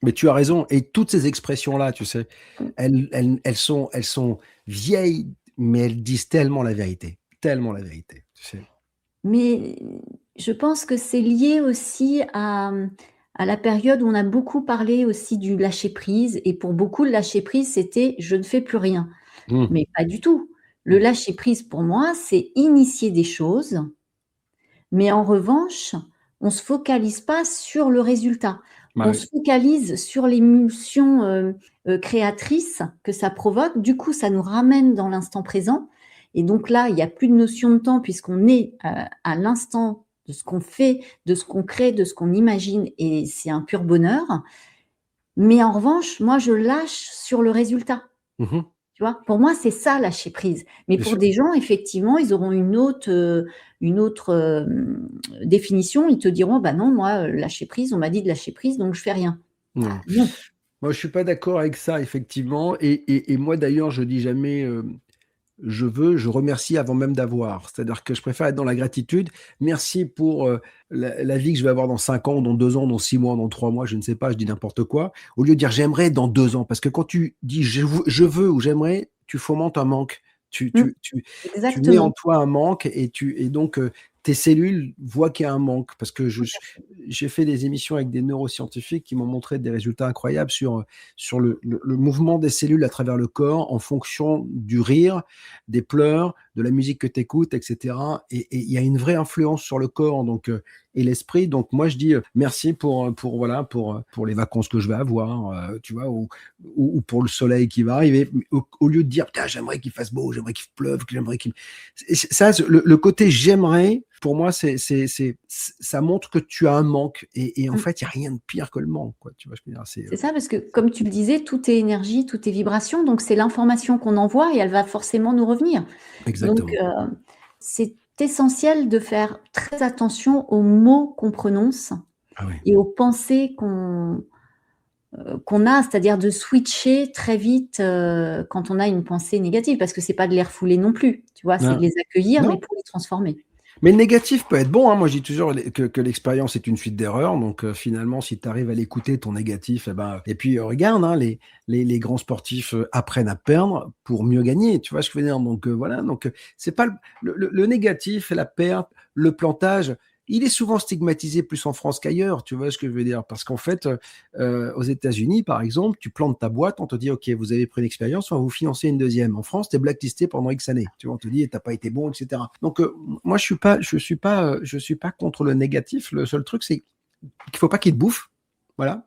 mais tu as raison. Et toutes ces expressions-là, tu sais, elles sont vieilles, mais elles disent tellement la vérité. Tellement la vérité, tu sais. Mais je pense que c'est lié aussi à la période où on a beaucoup parlé aussi du lâcher-prise. Et pour beaucoup, le lâcher-prise, c'était « je ne fais plus rien ». Mmh. Mais pas du tout. Le Mmh. lâcher-prise, pour moi, c'est initier des choses, mais en revanche, on ne se focalise pas sur le résultat. Bah On oui. se focalise sur l'émulsion créatrice que ça provoque. Du coup, ça nous ramène dans l'instant présent. Et donc là, il n'y a plus de notion de temps puisqu'on est à l'instant de ce qu'on fait, de ce qu'on crée, de ce qu'on imagine. Et c'est un pur bonheur. Mais en revanche, moi, je lâche sur le résultat. Mmh. Tu vois? Pour moi, c'est ça lâcher prise. Mais Bien pour sûr. des gens, effectivement, ils auront une autre, définition. Ils te diront: «Bah non, moi, lâcher prise, on m'a dit de lâcher prise, donc je fais rien». Bah Non. non. Moi, je suis pas d'accord avec ça, effectivement. Et moi, d'ailleurs, je dis jamais, je remercie avant même d'avoir. C'est-à-dire que je préfère être dans la gratitude. Merci pour la vie que je vais avoir dans 5 ans, dans 2 ans, dans 6 mois, dans 3 mois, je ne sais pas, je dis n'importe quoi. Au lieu de dire j'aimerais dans 2 ans. Parce que quand tu dis je veux ou j'aimerais, tu fomentes un manque. Tu, Mmh. tu, tu, tu mets en Exactement. toi un manque et donc tes cellules voient qu'il y a un manque. Parce que Tout à fait. j'ai fait des émissions avec des neuroscientifiques qui m'ont montré des résultats incroyables sur le mouvement des cellules à travers le corps en fonction du rire, des pleurs, de la musique que tu écoutes, etc. Et il y a une vraie influence sur le corps donc, et l'esprit. Donc moi, je dis merci voilà, pour les vacances que je vais avoir, tu vois, ou pour le soleil qui va arriver. Au lieu de dire, putain, j'aimerais qu'il fasse beau, j'aimerais qu'il pleuve, j'aimerais qu'il... Ça, le côté j'aimerais, pour moi, ça montre que tu as un manque. Et en Mmh. fait, il n'y a rien de pire que le manque, quoi. Tu vois, je veux dire, C'est ça, parce que comme tu le disais, tout est énergie, tout est vibration, donc c'est l'information qu'on envoie et elle va forcément nous revenir. Donc exactement. c'est essentiel de faire très attention aux mots qu'on prononce Ah oui. et aux pensées qu'on a, c'est-à-dire de switcher très vite quand on a une pensée négative, parce que c'est pas de les refouler non plus, tu vois, c'est de Non, les accueillir, non. mais pour les transformer. Mais le négatif peut être bon, hein. Moi, je dis toujours que l'expérience est une suite d'erreurs. Donc, finalement, si tu arrives à l'écouter, ton négatif, et puis, regarde, hein, les grands sportifs apprennent à perdre pour mieux gagner. Tu vois ce que je veux dire? Donc, voilà. Donc, c'est pas le négatif, la perte, le plantage. Il est souvent stigmatisé plus en France qu'ailleurs. Tu vois ce que je veux dire? Parce qu'en fait, aux États-Unis, par exemple, tu plantes ta boîte, on te dit, OK, vous avez pris une expérience, on va vous financer une deuxième. En France, tu es blacklisté pendant X années. Tu vois, on te dit, t'as pas été bon, etc. Donc, moi, je suis pas contre le négatif. Le seul truc, c'est qu'il faut pas qu'il te bouffe. Voilà.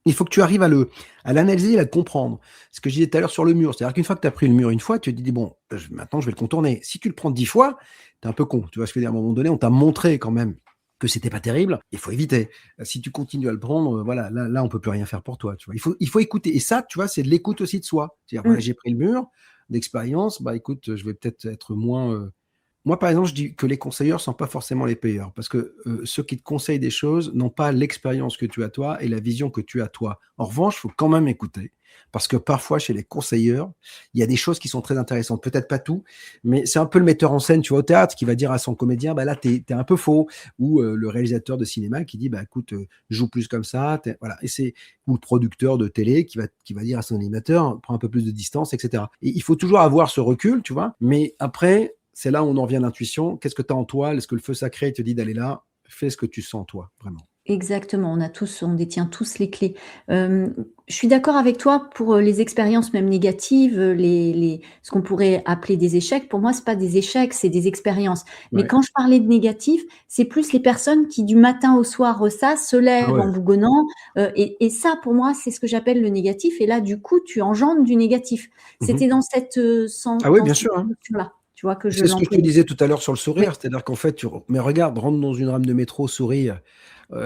Il faut que tu arrives à l'analyser et à le comprendre. Ce que je disais tout à l'heure sur le mur. C'est-à-dire qu'une fois que tu as pris le mur une fois, tu te dis, bon, maintenant, je vais le contourner. Si tu le prends 10 fois, tu es un peu con. Tu vois ce que je veux dire? À un moment donné, on t'a montré quand même que c'était pas terrible. Il faut éviter. Si tu continues à le prendre, voilà, là, on peut plus rien faire pour toi. Tu vois. Il faut écouter. Et ça, tu vois, c'est de l'écoute aussi de soi. C'est-à-dire, voilà, Mmh. j'ai pris le mur d'expérience. Bah, écoute, je vais peut-être être moins, moi, par exemple, je dis que les conseilleurs ne sont pas forcément les payeurs, parce que ceux qui te conseillent des choses n'ont pas l'expérience que tu as toi et la vision que tu as toi. En revanche, il faut quand même écouter, parce que parfois, chez les conseilleurs, il y a des choses qui sont très intéressantes. Peut-être pas tout, mais c'est un peu le metteur en scène, tu vois, au théâtre, qui va dire à son comédien, bah là, t'es un peu faux, ou le réalisateur de cinéma qui dit, bah écoute, joue plus comme ça, voilà. Ou le producteur de télé qui va dire à son animateur, prends un peu plus de distance, etc. Et il faut toujours avoir ce recul, tu vois, mais après, c'est là où on en vient à l'intuition. Qu'est-ce que tu as en toi? Est-ce que le feu sacré te dit d'aller là? Fais ce que tu sens, toi, vraiment. Exactement, on détient tous les clés. Je suis d'accord avec toi pour les expériences même négatives, ce qu'on pourrait appeler des échecs. Pour moi, c'est pas des échecs, c'est des expériences. Mais Ouais. quand je parlais de négatif, c'est plus les personnes qui du matin au soir ressassent, se Ah lèvent ouais. en bougonnant, et ça pour moi, c'est ce que j'appelle le négatif et là, du coup, tu engendres du négatif. Mmh. C'était dans cette, Ah oui, dans bien cette sûr, hein. dimension-là, tu vois, que je C'est ce que je te l'employais. disais tout à l'heure sur le Oui, sourire. C'est-à-dire qu'en fait, mais regarde, rentre dans une rame de métro, souris,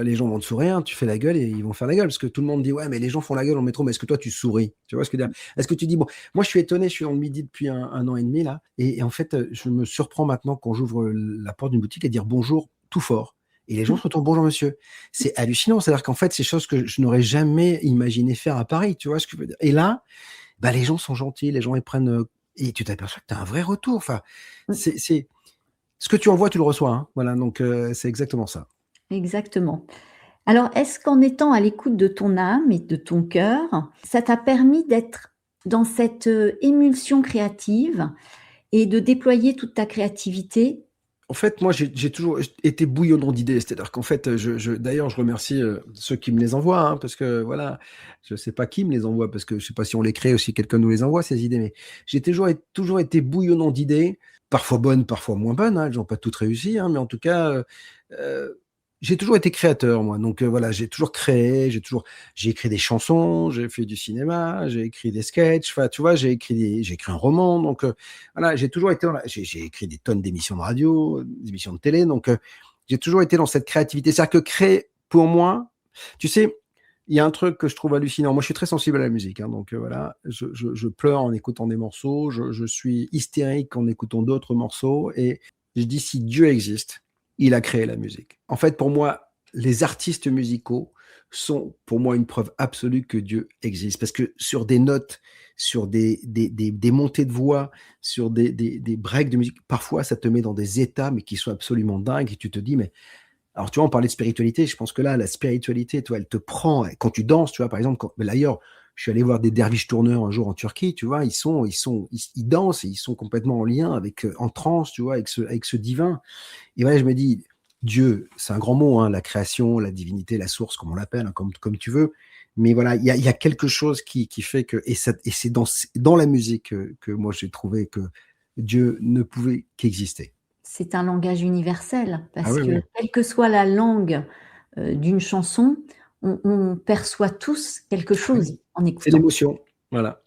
les gens vont te sourire, tu fais la gueule et ils vont faire la gueule. Parce que tout le monde dit, ouais, mais les gens font la gueule dans le métro, mais est-ce que toi, tu souris? Tu vois ce que je veux dire? Est-ce que tu dis, bon, moi, je suis étonné, je suis dans le midi depuis un an et demi, là, et en fait, je me surprends maintenant quand j'ouvre la porte d'une boutique à dire bonjour tout fort. Et les gens se retournent, bonjour monsieur. C'est hallucinant. C'est-à-dire qu'en fait, c'est choses que je n'aurais jamais imaginé faire à Paris. Tu vois ce que je veux dire? Et là, bah, les gens sont gentils, les gens ils prennent, et tu t'aperçois que tu as un vrai retour. Enfin, Mmh, c'est ce que tu envoies, tu le reçois, hein. Voilà, donc c'est exactement ça. exactement. Alors, est-ce qu'en étant à l'écoute de ton âme et de ton cœur, ça t'a permis d'être dans cette, émulsion créative et de déployer toute ta créativité? En fait, moi, j'ai toujours été bouillonnant d'idées. C'est-à-dire qu'en fait, d'ailleurs, je remercie ceux qui me les envoient, hein, parce que voilà, je sais pas qui me les envoie, parce que je sais pas si on les crée ou si quelqu'un nous les envoie, ces idées, mais j'ai toujours été bouillonnant d'idées, parfois bonnes, parfois moins bonnes, hein, elles n'ont pas toutes réussi, hein, mais en tout cas, j'ai toujours été créateur, moi. Donc voilà, j'ai toujours créé, j'ai écrit des chansons, j'ai fait du cinéma, j'ai écrit des sketchs, enfin, tu vois, j'ai écrit un roman, donc voilà, j'ai toujours été j'ai écrit des tonnes d'émissions de radio, d'émissions de télé, donc j'ai toujours été dans cette créativité. C'est-à-dire que créer, pour moi, tu sais, il y a un truc que je trouve hallucinant. Moi, je suis très sensible à la musique, hein, donc voilà, je pleure en écoutant des morceaux, je suis hystérique en écoutant d'autres morceaux, et je dis, si Dieu existe, il a créé la musique. En fait, pour moi, les artistes musicaux sont pour moi une preuve absolue que Dieu existe. Parce que sur des notes, sur des montées de voix, sur des breaks de musique, parfois ça te met dans des états, mais qui sont absolument dingues, et tu te dis, mais alors, tu vois, on parlait de spiritualité. Je pense que là, la spiritualité, tu vois, elle te prend. Quand tu danses, tu vois, par exemple, mais d'ailleurs, je suis allé voir des derviches tourneurs un jour en Turquie, tu vois, ils dansent et ils sont complètement en lien avec, en transe, tu vois, avec ce divin. Et voilà, je me dis, Dieu, c'est un grand mot, hein, la création, la divinité, la source, comme on l'appelle, hein, comme tu veux. Mais voilà, il y a quelque chose qui fait que, et c'est dans la musique que moi j'ai trouvé que Dieu ne pouvait qu'exister. C'est un langage universel Ah parce oui, que oui, quelle que soit la langue, d'une chanson, on perçoit tous quelque ah oui. chose en C'est écoutant. l'émotion. Voilà.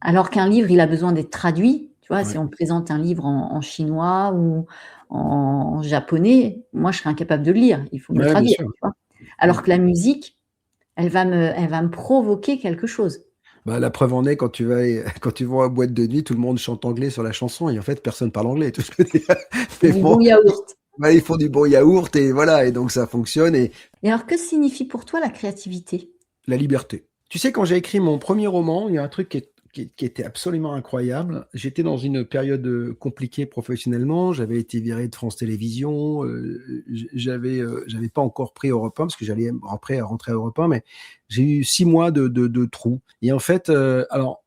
Alors qu'un livre, il a besoin d'être traduit, tu vois? Si Ouais. on me présente un livre en chinois ou en japonais, moi, je serais incapable de le lire, il faut me le Ouais, bien traduire, sûr. tu vois? Mmh. Alors que la musique, elle va me provoquer quelque chose. Bah, la preuve en est quand tu vas quand tu vas en boîte de nuit, tout le monde chante anglais sur la chanson, et en fait, personne parle anglais, tout ce que je veux dire. C'est Mais du bon, bon yaourt. bah, ils font du bon yaourt, et voilà, et donc ça fonctionne, et Et alors que signifie pour toi la créativité? la liberté. Tu sais, quand j'ai écrit mon premier roman, il y a un truc qui était absolument incroyable. J'étais dans une période compliquée professionnellement. J'avais été viré de France Télévisions. J'avais pas encore pris Europe 1 parce que j'allais après rentrer à Europe 1, mais j'ai eu 6 mois de trou. Et en fait, alors,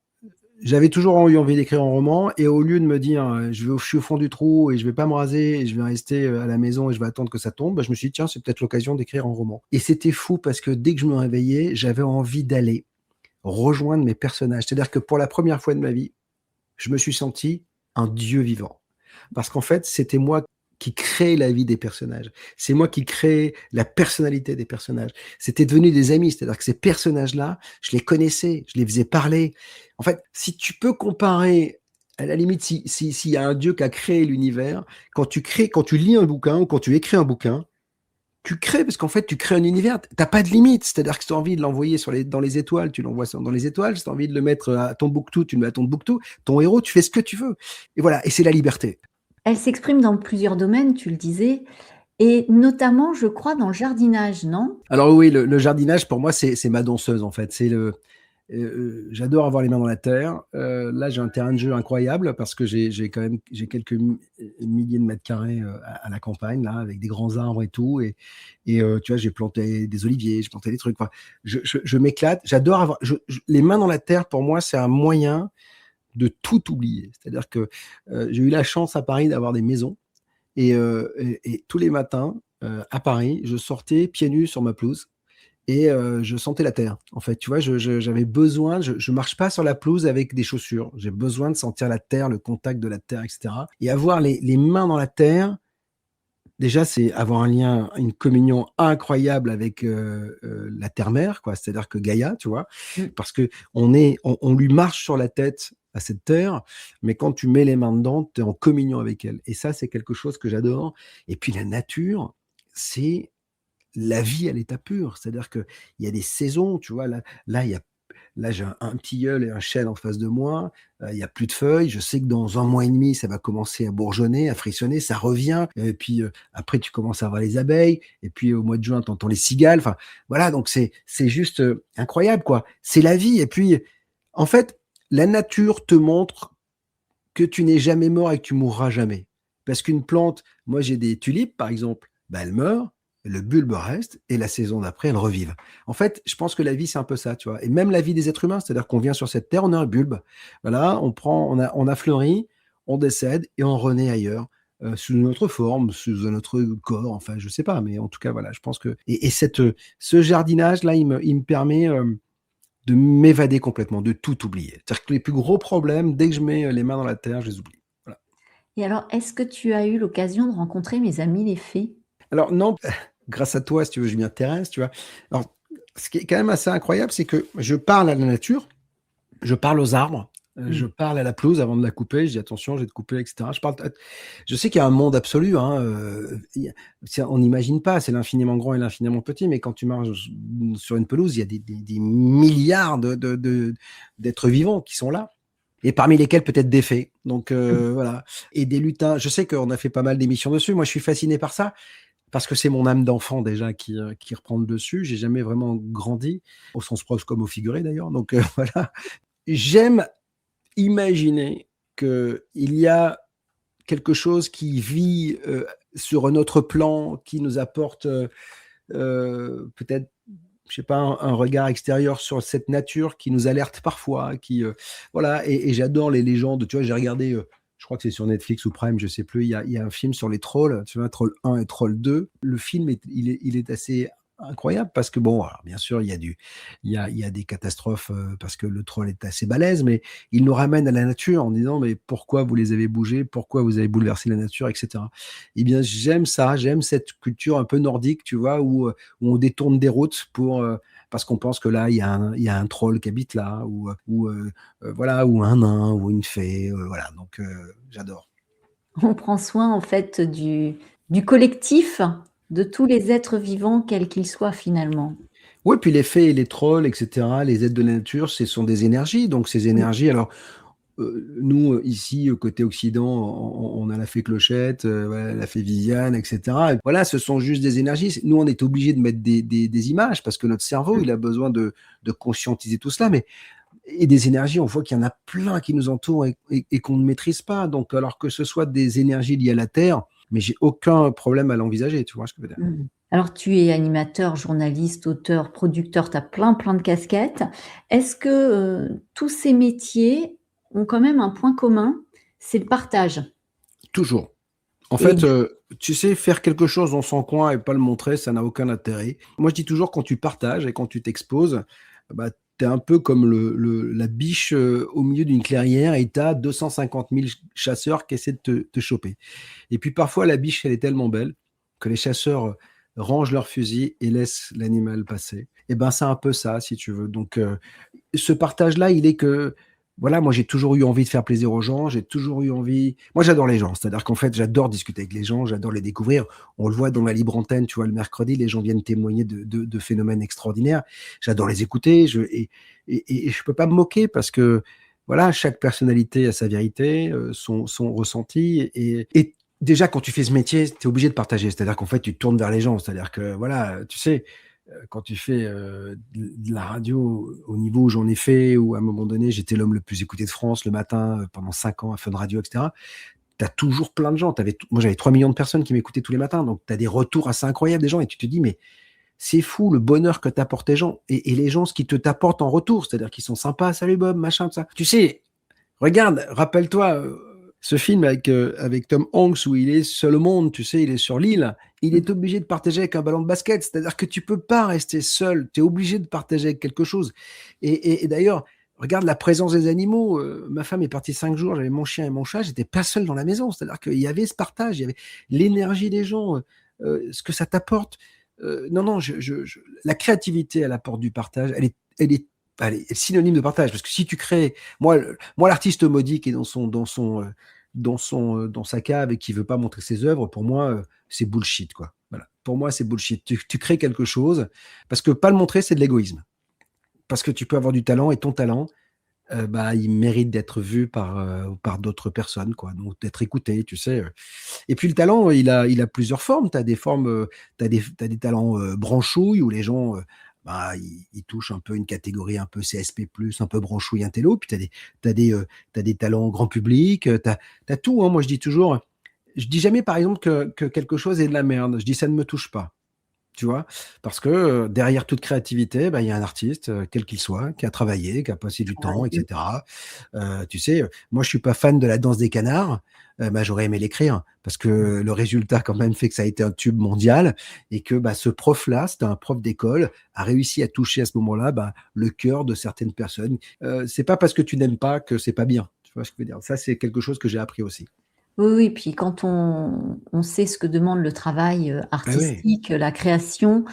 j'avais toujours eu envie d'écrire un roman, et au lieu de me dire je suis au fond du trou et je vais pas me raser et je vais rester à la maison et je vais attendre que ça tombe, bah, je me suis dit tiens, c'est peut-être l'occasion d'écrire un roman. Et c'était fou parce que dès que je me réveillais, j'avais envie d'aller rejoindre mes personnages. C'est-à-dire que pour la première fois de ma vie, je me suis senti un dieu vivant. Parce qu'en fait, c'était moi qui créais la vie des personnages. C'est moi qui créais la personnalité des personnages. C'était devenu des amis. C'est-à-dire que ces personnages-là, je les connaissais, je les faisais parler. En fait, si tu peux comparer, à la limite, s'il y a un dieu qui a créé l'univers, quand tu lis un bouquin ou quand tu écris un bouquin, tu crées, parce qu'en fait, tu crées un univers, t'as pas de limite. C'est-à-dire que si tu as envie de l'envoyer dans les étoiles, tu l'envoies dans les étoiles. Si tu as envie de le mettre à Tombouctou, tu le mets à Tombouctou. Ton héros, tu fais ce que tu veux. Et voilà, et c'est la liberté. Elle s'exprime dans plusieurs domaines, tu le disais, et notamment, je crois, dans le jardinage, non? Alors oui, le jardinage, pour moi, c'est ma danseuse, en fait. J'adore avoir les mains dans la terre. Là, j'ai un terrain de jeu incroyable parce que j'ai quelques milliers de mètres carrés à la campagne, là, avec des grands arbres et tout. Et tu vois, j'ai planté des oliviers, j'ai planté des trucs. Enfin, je m'éclate. J'adore avoir les mains dans la terre. Pour moi, c'est un moyen de tout oublier. C'est-à-dire que j'ai eu la chance à Paris d'avoir des maisons, et tous les matins à Paris, je sortais pieds nus sur ma pelouse, et je sentais la terre. En fait, tu vois, j'avais besoin, je marche pas sur la pelouse avec des chaussures. J'ai besoin de sentir la terre, le contact de la terre, etc. Et avoir les mains dans la terre, déjà, c'est avoir un lien, une communion incroyable avec la terre-mère, quoi. C'est-à-dire que Gaïa, tu vois, Mmh. parce que on lui marche sur la tête à cette terre, mais quand tu mets les mains dedans, tu es en communion avec elle. Et ça, c'est quelque chose que j'adore. Et puis la nature, c'est la vie à l'état pur. C'est-à-dire qu'il y a des saisons, tu vois, là, il y a Là, j'ai un tilleul et un chêne en face de moi. Il y a plus de feuilles. Je sais que dans 1 mois et demi, ça va commencer à bourgeonner, à frissonner. Ça revient. Et puis après, tu commences à voir les abeilles. Et puis au mois de juin, tu entends les cigales. Enfin, voilà. Donc c'est juste incroyable, quoi. C'est la vie. Et puis, en fait, la nature te montre que tu n'es jamais mort et que tu mourras jamais. Parce qu'une plante, moi j'ai des tulipes par exemple, bah, elles meurent, le bulbe reste et la saison d'après elles revivent. En fait, je pense que la vie c'est un peu ça, tu vois. Et même la vie des êtres humains, c'est-à-dire qu'on vient sur cette terre, on a un bulbe, voilà, on a fleuri, on décède et on renaît ailleurs. Sous une autre forme, sous un autre corps, enfin je sais pas, mais en tout cas voilà, je pense que ce jardinage là, il me permet de m'évader complètement, de tout oublier. C'est-à-dire que les plus gros problèmes, dès que je mets les mains dans la terre, je les oublie. Voilà. Et alors, est-ce que tu as eu l'occasion de rencontrer mes amis les fées? Alors non, grâce à toi, si tu veux, je m'y intéresse, tu vois. Alors, ce qui est quand même assez incroyable, c'est que je parle à la nature, je parle aux arbres, je Mmh. parle à la pelouse avant de la couper. Je dis attention, je vais te couper, etc. Je sais qu'il y a un monde absolu, hein, on n'imagine pas, c'est l'infiniment grand et l'infiniment petit, mais quand tu marches sur une pelouse, il y a des milliards d'êtres vivants qui sont là. Et parmi lesquels peut-être des fées. Donc voilà. Et des lutins. Je sais qu'on a fait pas mal d'émissions dessus. Moi, je suis fasciné par ça parce que c'est mon âme d'enfant déjà qui reprend le dessus. J'ai jamais vraiment grandi, au sens propre comme au figuré d'ailleurs. Donc voilà. J'aime imaginer qu'il y a quelque chose qui vit sur un autre plan, qui nous apporte peut-être, je sais pas, un regard extérieur sur cette nature qui nous alerte parfois, voilà. Et j'adore les légendes. Tu vois, j'ai regardé, je crois que c'est sur Netflix ou Prime, je sais plus. Il y a un film sur les trolls. Tu vois, Troll 1 et Troll 2. Le film il est assez incroyable parce que bon, alors, bien sûr, il y a des catastrophes parce que le troll est assez balèze, mais il nous ramène à la nature en disant mais pourquoi vous les avez bougés, pourquoi vous avez bouleversé la nature, etc. Eh bien, j'aime ça, j'aime cette culture un peu nordique, tu vois, où on détourne des routes parce qu'on pense que là, il y a un troll qui habite là, voilà, ou un nain, ou une fée, voilà. Donc, j'adore. On prend soin en fait du collectif, de tous les êtres vivants, quels qu'ils soient finalement. Oui, puis les fées et les trolls, etc., les êtres de la nature, ce sont des énergies. Donc, ces Mmh. énergies, alors, nous, ici, côté Occident, on a la fée Clochette, voilà, la fée Viviane, etc. Et voilà, ce sont juste des énergies. Nous, on est obligé de mettre des images parce que notre cerveau, il a besoin de conscientiser tout cela. Et des énergies, on voit qu'il y en a plein qui nous entourent et qu'on ne maîtrise pas. Donc, alors que ce soit des énergies liées à la Terre, mais j'ai aucun problème à l'envisager, tu vois ce que je veux dire? Mmh. Alors tu es animateur, journaliste, auteur, producteur, tu as plein, plein de casquettes. Est-ce que, tous ces métiers ont quand même un point commun, c'est le partage? Toujours. En Et fait, du tu sais, faire quelque chose dans son coin et pas le montrer, ça n'a aucun intérêt. Moi, je dis toujours, quand tu partages et quand tu t'exposes, bah, tu es un peu comme la biche au milieu d'une clairière et tu as 250 000 chasseurs qui essaient de te choper. Et puis parfois, la biche, elle est tellement belle que les chasseurs rangent leurs fusils et laissent l'animal passer. Et ben, c'est un peu ça, si tu veux. Donc, ce partage-là, il est que, voilà, moi j'ai toujours eu envie de faire plaisir aux gens, j'ai toujours eu envie. Moi j'adore les gens, c'est-à-dire qu'en fait j'adore discuter avec les gens, j'adore les découvrir. On le voit dans la libre antenne, tu vois, le mercredi, les gens viennent témoigner de phénomènes extraordinaires. J'adore les écouter, et je peux pas me moquer parce que, voilà, chaque personnalité a sa vérité, son ressenti. Et déjà, quand tu fais ce métier, tu es obligé de partager, c'est-à-dire qu'en fait tu te tournes vers les gens, c'est-à-dire que, voilà, tu sais quand tu fais de la radio au niveau où j'en ai fait, où à un moment donné, j'étais l'homme le plus écouté de France le matin pendant 5 ans à Fun Radio, etc. Tu as toujours plein de gens. Moi, j'avais 3 millions de personnes qui m'écoutaient tous les matins. Donc, tu as des retours assez incroyables des gens et tu te dis, mais c'est fou le bonheur que t'apportent les gens et les gens, ce qu'ils t'apportent en retour. C'est-à-dire qu'ils sont sympas. Salut Bob, machin, tout ça. Tu sais, regarde, rappelle-toi ce film avec Tom Hanks où il est seul au monde, tu sais, il est sur l'île. Il est obligé de partager avec un ballon de basket. C'est-à-dire que tu peux pas rester seul. Tu es obligé de partager avec quelque chose. Et d'ailleurs, regarde la présence des animaux. Ma femme est partie 5 jours. J'avais mon chien et mon chat. J'étais pas seul dans la maison. C'est-à-dire qu'il y avait ce partage. Il y avait l'énergie des gens, ce que ça t'apporte. Non, non, la créativité, elle apporte du partage. Elle est synonyme de partage. Parce que si tu crées, moi, l'artiste maudit qui est dans sa cave et qui veut pas montrer ses œuvres, pour moi, c'est bullshit, quoi. Voilà. Pour moi, c'est bullshit. Tu crées quelque chose parce que pas le montrer, c'est de l'égoïsme. parce que tu peux avoir du talent et ton talent, bah, il mérite d'être vu par d'autres personnes, quoi, donc d'être écouté, tu sais. Et puis le talent, il a plusieurs formes. Tu as des formes, t'as des talents branchouilles où les gens, bah, ils touchent un peu une catégorie un peu CSP+, un peu branchouille intello. Puis t'as des talents grand public. T'as tout, hein. Moi, je dis jamais, par exemple, que quelque chose est de la merde. Je dis ça ne me touche pas. Tu vois? Parce que derrière toute créativité, bah, il y a un artiste, quel qu'il soit, qui a travaillé, qui a passé du temps, et Ouais. cetera. Tu sais, moi, je suis pas fan de la danse des canards, bah, j'aurais aimé l'écrire parce que le résultat quand même fait que ça a été un tube mondial et que, bah, ce prof-là, c'était un prof d'école, a réussi à toucher à ce moment-là, bah, le cœur de certaines personnes. C'est pas parce que tu n'aimes pas que c'est pas bien. Tu vois ce que je veux dire? Ça, c'est quelque chose que j'ai appris aussi. Oui, oui, puis quand on sait ce que demande le travail, Ah ouais. artistique, la création,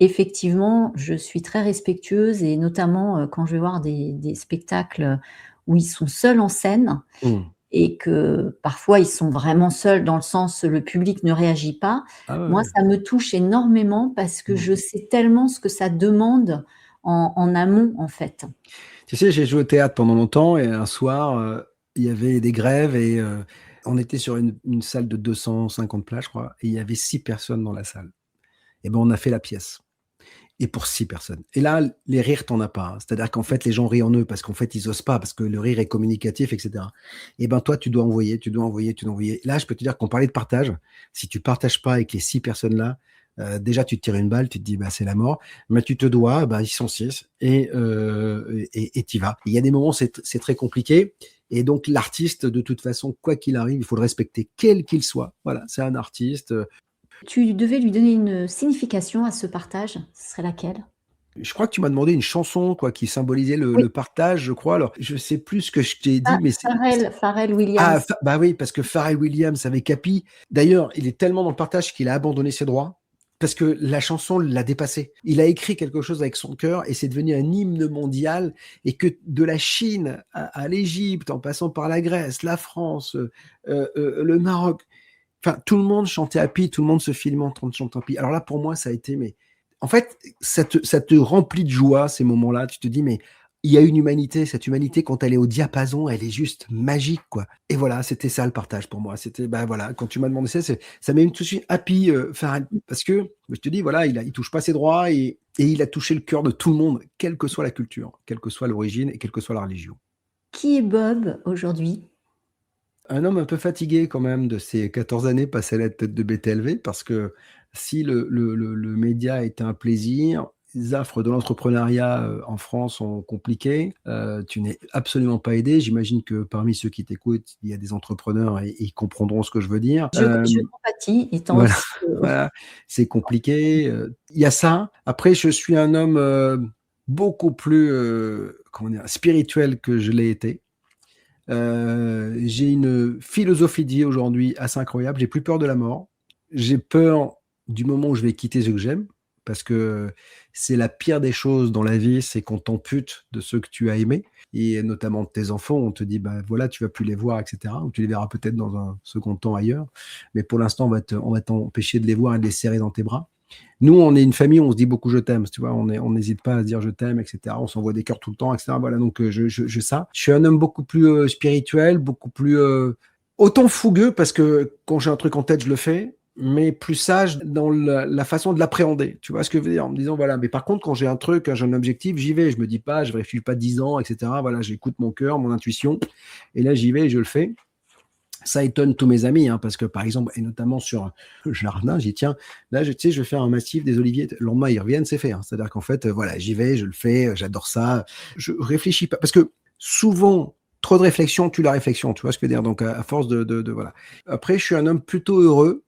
effectivement, je suis très respectueuse et notamment, quand je vais voir des spectacles, où ils sont seuls en scène Mmh. et que parfois ils sont vraiment seuls dans le sens, le public ne réagit pas. Ah ouais, Moi, ouais. ça me touche énormément parce que Mmh. je sais tellement ce que ça demande en amont, en fait. Tu sais, j'ai joué au théâtre pendant longtemps et un soir, il y avait des grèves et on était sur une salle de 250 places, je crois, et il y avait 6 personnes dans la salle. Et ben, on a fait la pièce et pour 6 personnes. Et là, les rires, tu en as pas, hein. C'est-à-dire qu'en fait, les gens rient en eux parce qu'en fait, ils osent pas, parce que le rire est communicatif, et cetera. Et ben, toi, tu dois envoyer, tu dois envoyer, tu dois envoyer. Là, je peux te dire qu'on parlait de partage. Si tu partages pas avec les 6 personnes-là, déjà, tu te tires une balle, tu te dis: «Bah, c'est la mort». Mais tu te dois, bah, ils sont 6 et tu y vas. Il y a des moments, c'est très compliqué et donc l'artiste, de toute façon, quoi qu'il arrive, il faut le respecter, quel qu'il soit. Voilà, c'est un artiste. Tu devais lui donner une signification à ce partage, ce serait laquelle? Je crois que tu m'as demandé une chanson, quoi, qui symbolisait Oui, le partage, je crois. Alors, je sais plus ce que je t'ai dit, mais Pharrell ah, Williams. bah oui, parce que Pharrell Williams avec Capi, d'ailleurs, il est tellement dans le partage qu'il a abandonné ses droits, parce que la chanson l'a dépassé. Il a écrit quelque chose avec son cœur et c'est devenu un hymne mondial et que de la Chine à l'Égypte, en passant par la Grèce, la France, le Maroc, enfin, tout le monde chantait Happy, tout le monde se filmait en train de chanter Happy. Alors là, pour moi, ça a été, mais en fait, ça te remplit de joie ces moments-là. Tu te dis, mais il y a une humanité. Cette humanité, quand elle est au diapason, elle est juste magique, quoi. Et voilà, c'était ça le partage pour moi. C'était, bah voilà, quand tu m'as demandé ça, ça m'a mis tout de suite Happy, parce que je te dis, voilà, il touche pas ses droits et il a touché le cœur de tout le monde, quelle que soit la culture, quelle que soit l'origine et quelle que soit la religion. Qui est Bob aujourd'hui? Un homme un peu fatigué quand même de ces 14 années passées à la tête de BTLV parce que si le média était un plaisir, les affres de l'entrepreneuriat, en France sont compliquées. Tu n'es absolument pas aidé. J'imagine que parmi ceux qui t'écoutent, il y a des entrepreneurs et ils comprendront ce que je veux dire. Je compatis étant Voilà, aussi, voilà, c'est compliqué, il y a ça. Après je suis un homme, beaucoup plus, comment dire? Spirituel que je l'ai été. J'ai une philosophie de vie aujourd'hui assez incroyable. J'ai plus peur de la mort. J'ai peur du moment où je vais quitter ceux que j'aime, parce que c'est la pire des choses dans la vie, c'est qu'on t'ampute de ceux que tu as aimés et notamment de tes enfants. On te dit: «Bah, voilà, tu vas plus les voir et cetera, ou tu les verras peut-être dans un second temps ailleurs, mais pour l'instant, on va t'empêcher de les voir et de les serrer dans tes bras». Nous, on est une famille où on se dit beaucoup je t'aime, tu vois, on n'hésite pas à se dire je t'aime, etc. On s'envoie des cœurs tout le temps, etc. Voilà, donc ça. Je suis un homme beaucoup plus spirituel, beaucoup plus autant fougueux parce que quand j'ai un truc en tête, je le fais, mais plus sage dans la façon de l'appréhender. Tu vois ce que je veux dire? En me disant voilà, mais par contre, quand j'ai un truc, j'ai un objectif, j'y vais. Je me dis pas, je réfléchis pas 10 ans, etc. Voilà, j'écoute mon cœur, mon intuition, et là j'y vais et je le fais. Ça étonne tous mes amis, hein, parce que par exemple, et notamment sur le jardin, j'ai dit tiens, là, tu sais, je vais faire un massif des oliviers. Le lendemain, ils reviennent, c'est fait, hein. C'est-à-dire qu'en fait, voilà, j'y vais, je le fais, j'adore ça. Je réfléchis pas, parce que souvent, trop de réflexion tue la réflexion, tu vois ce que je veux dire? Donc, à force voilà. Après, je suis un homme plutôt heureux.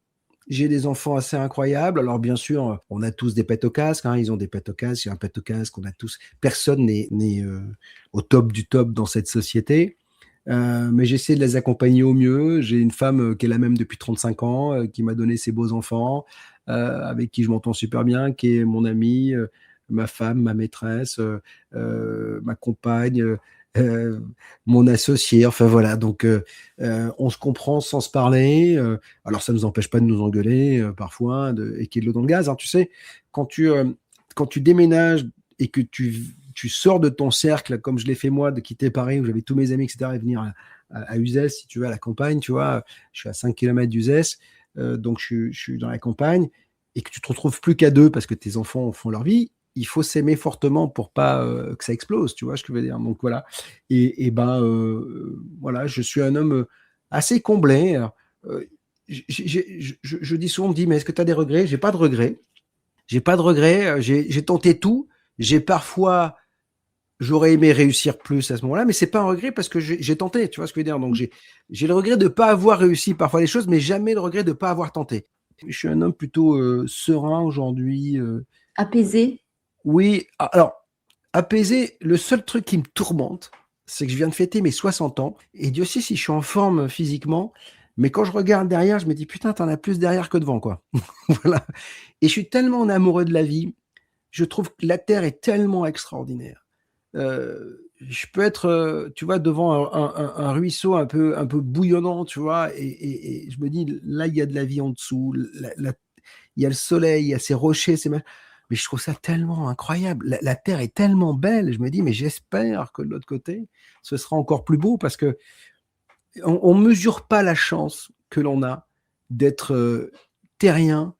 J'ai des enfants assez incroyables. Alors, bien sûr, on a tous des pets au casque, hein, ils ont des pets au casque, j'ai un pet au casque, on a tous. Personne n'est au top du top dans cette société. Mais j'essaie de les accompagner au mieux. J'ai une femme qui est la même depuis 35 ans, qui m'a donné ses beaux enfants, avec qui je m'entends super bien, qui est mon amie, ma femme, ma maîtresse, ma compagne, euh, mon associé. Enfin voilà, donc on se comprend sans se parler. Alors ça ne nous empêche pas de nous engueuler parfois et qu'il y ait de l'eau dans le gaz. Hein, tu sais, quand tu, euh, quand tu déménages et que tu tu sors de ton cercle, comme je l'ai fait moi, de quitter Paris, où j'avais tous mes amis, etc., et venir à Uzès, si tu veux, à la campagne, tu vois. Je suis à 5 km d'Uzès, donc je suis dans la campagne, et que tu te retrouves plus qu'à deux parce que tes enfants font leur vie. Il faut s'aimer fortement pour pas que ça explose, tu vois ce que je veux dire. Donc voilà. Et ben voilà, je suis un homme assez comblé. Alors, je dis souvent, on me dit, mais est-ce que tu as des regrets? J'ai pas de regrets. J'ai pas de regrets. J'ai tenté tout. J'ai parfois, j'aurais aimé réussir plus à ce moment-là, mais c'est pas un regret parce que j'ai tenté, tu vois ce que je veux dire. Donc j'ai le regret de pas avoir réussi parfois les choses, mais jamais le regret de pas avoir tenté. Je suis un homme plutôt serein aujourd'hui. Apaisé. Oui, alors apaisé. Le seul truc qui me tourmente, c'est que je viens de fêter mes 60 ans et Dieu sait si je suis en forme physiquement. Mais quand je regarde derrière, je me dis putain, t'en as plus derrière que devant, quoi. Voilà. Et je suis tellement amoureux de la vie. Je trouve que la terre est tellement extraordinaire. Je peux être, tu vois, devant un ruisseau un peu bouillonnant, tu vois, et je me dis, là, il y a de la vie en dessous, il y a le soleil, il y a ces rochers, mais je trouve ça tellement incroyable. La terre est tellement belle, je me dis, mais j'espère que de l'autre côté, ce sera encore plus beau parce que on mesure pas la chance que l'on a d'être terrien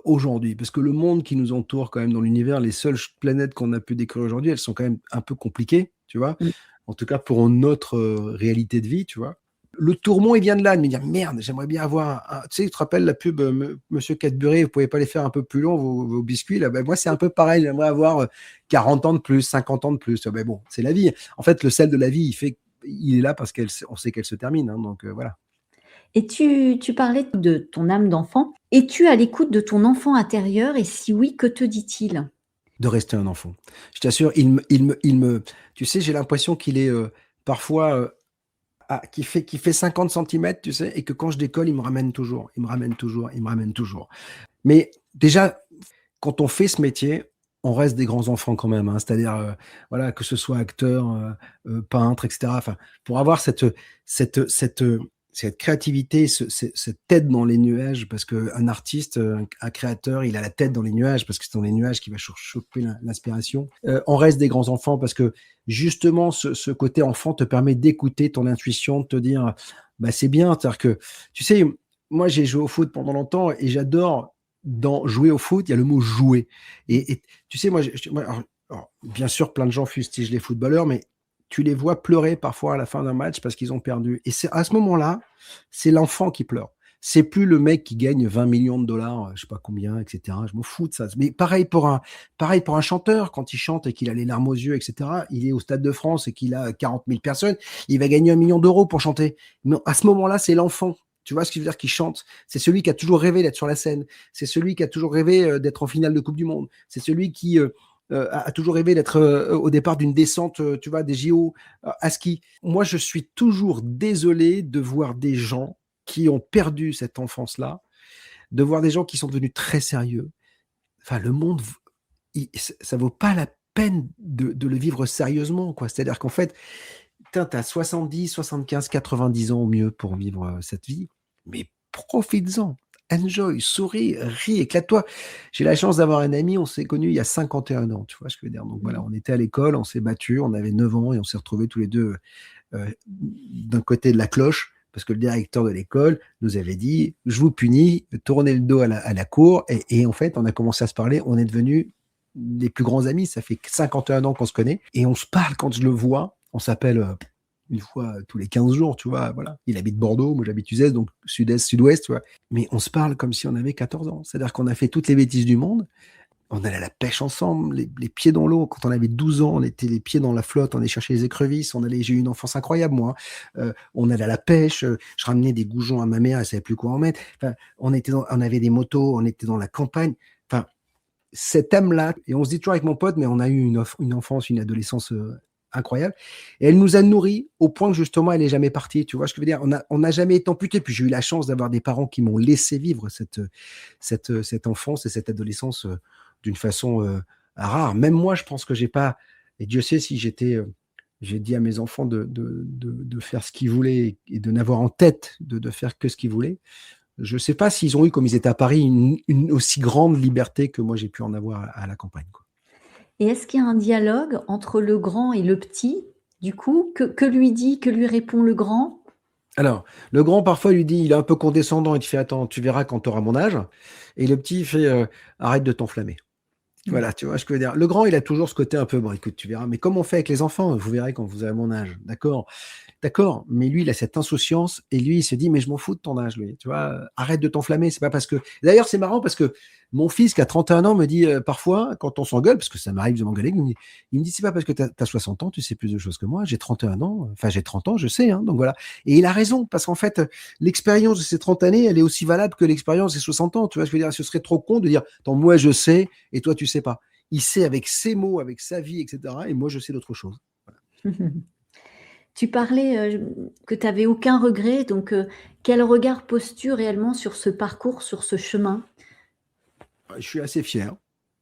aujourd'hui, parce que le monde qui nous entoure quand même dans l'univers, les seules planètes qu'on a pu découvrir aujourd'hui, elles sont quand même un peu compliquées, tu vois, Mm. en tout cas pour notre réalité de vie, tu vois. Le tourment, il vient de là, de me dire merde, j'aimerais bien avoir tu sais, tu te rappelles la pub Monsieur Cadbury, vous pouvez pas les faire un peu plus long vos biscuits là. Ben, moi c'est un peu pareil, j'aimerais avoir 40 ans de plus, 50 ans de plus. Ben bon, c'est la vie. En fait, le sel de la vie, il est là parce qu'on sait qu'elle se termine, hein, donc voilà. Et tu parlais de ton âme d'enfant. Es-tu à l'écoute de ton enfant intérieur et si oui, que te dit-il? De rester un enfant. Je t'assure, tu sais, j'ai l'impression qu'il est parfois qui fait 50 centimètres, tu sais, et que quand je décolle, il me ramène toujours, il me ramène toujours, il me ramène toujours. Mais déjà, quand on fait ce métier, on reste des grands enfants quand même, hein. C'est-à-dire, voilà, que ce soit acteur, peintre, etc. Enfin, pour avoir cette, cette, euh, cette créativité, cette tête dans les nuages, parce qu'un artiste, un créateur, il a la tête dans les nuages, parce que c'est dans les nuages qu'il va choper l'inspiration. On reste des grands enfants parce que justement, ce côté enfant te permet d'écouter ton intuition, de te dire, bah, c'est bien. C'est-à-dire que, tu sais, moi, j'ai joué au foot pendant longtemps et j'adore dans jouer au foot, il y a le mot jouer. Et tu sais, alors, bien sûr, plein de gens fustigent les footballeurs, mais tu les vois pleurer parfois à la fin d'un match parce qu'ils ont perdu. Et c'est à ce moment-là, c'est l'enfant qui pleure. C'est plus le mec qui gagne 20 millions de dollars, je sais pas combien, etc. Je m'en fous de ça. Mais pareil pour un chanteur, quand il chante et qu'il a les larmes aux yeux, etc. Il est au Stade de France et qu'il a 40 000 personnes, il va gagner 1 million d'euros pour chanter. Mais à ce moment-là, c'est l'enfant. Tu vois ce que je veux dire, qui chante. C'est celui qui a toujours rêvé d'être sur la scène. C'est celui qui a toujours rêvé d'être en finale de Coupe du Monde. C'est celui qui a toujours rêvé d'être au départ d'une descente, tu vois, des JO à ski. Moi, je suis toujours désolé de voir des gens qui ont perdu cette enfance-là, de voir des gens qui sont devenus très sérieux. Enfin, le monde, ça vaut pas la peine de le vivre sérieusement, quoi. C'est-à-dire qu'en fait, tu as 70, 75, 90 ans au mieux pour vivre cette vie, mais profites-en. Enjoy, souris, ris, éclate-toi. J'ai la chance d'avoir un ami, on s'est connus il y a 51 ans, tu vois ce que je veux dire. Donc voilà, on était à l'école, on s'est battus, on avait 9 ans et on s'est retrouvés tous les deux d'un côté de la cloche, parce que le directeur de l'école nous avait dit, je vous punis, tournez le dos à la cour. Et en fait, on a commencé à se parler, on est devenus les plus grands amis, ça fait 51 ans qu'on se connaît, et on se parle quand je le vois, on s'appelle une fois tous les 15 jours, tu vois, voilà. Il habite Bordeaux, moi j'habite Uzès, donc sud-est, sud-ouest, tu vois. Mais on se parle comme si on avait 14 ans. C'est-à-dire qu'on a fait toutes les bêtises du monde. On allait à la pêche ensemble, les pieds dans l'eau. Quand on avait 12 ans, on était les pieds dans la flotte, on allait chercher les écrevisses. J'ai eu une enfance incroyable, moi. On allait à la pêche, je ramenais des goujons à ma mère, elle savait plus quoi en mettre. Enfin, on avait des motos, on était dans la campagne. Enfin, cet âme-là, et on se dit toujours avec mon pote, mais on a eu une enfance, une adolescence incroyable. Et elle nous a nourris au point que justement, elle n'est jamais partie. Tu vois ce que je veux dire? On n'a jamais été amputé. Puis j'ai eu la chance d'avoir des parents qui m'ont laissé vivre cette enfance et cette adolescence d'une façon rare. Même moi, je pense que j'ai pas. Et Dieu sait si j'ai dit à mes enfants de faire ce qu'ils voulaient et de n'avoir en tête de faire que ce qu'ils voulaient. Je ne sais pas s'ils ont eu, comme ils étaient à Paris, une aussi grande liberté que moi j'ai pu en avoir à la campagne, quoi. Et est-ce qu'il y a un dialogue entre le grand et le petit, du coup? Que lui répond le grand? Alors, le grand, parfois, lui dit, il est un peu condescendant, il te fait: «Attends, tu verras quand tu auras mon âge», et le petit, il fait: «Arrête de t'enflammer». Mmh. Voilà, tu vois ce que je veux dire? Le grand, il a toujours ce côté un peu: «Bon, écoute, tu verras, mais comme on fait avec les enfants, vous verrez quand vous avez mon âge, d'accord?» D'accord, mais lui, il a cette insouciance et lui, il se dit: «Mais je m'en fous de ton âge, lui, tu vois? Arrête de t'enflammer, c'est pas parce que» d'ailleurs, c'est marrant parce que mon fils qui a 31 ans me dit, parfois quand on s'engueule, parce que ça m'arrive de m'engueuler, il me dit: «C'est pas parce que tu as 60 ans, tu sais plus de choses que moi, j'ai 31 ans, enfin j'ai 30 ans, je sais, hein, donc voilà», et il a raison parce qu'en fait, l'expérience de ces 30 années, elle est aussi valable que l'expérience des 60 ans, tu vois ce que je veux dire? Ce serait trop con de dire: «Attends, moi je sais et toi tu sais pas». Il sait avec ses mots, avec sa vie et cetera, et moi je sais d'autres choses. Tu parlais, que tu avais aucun regret, donc quel regard poses-tu réellement sur ce parcours, sur ce chemin? Je suis assez fier.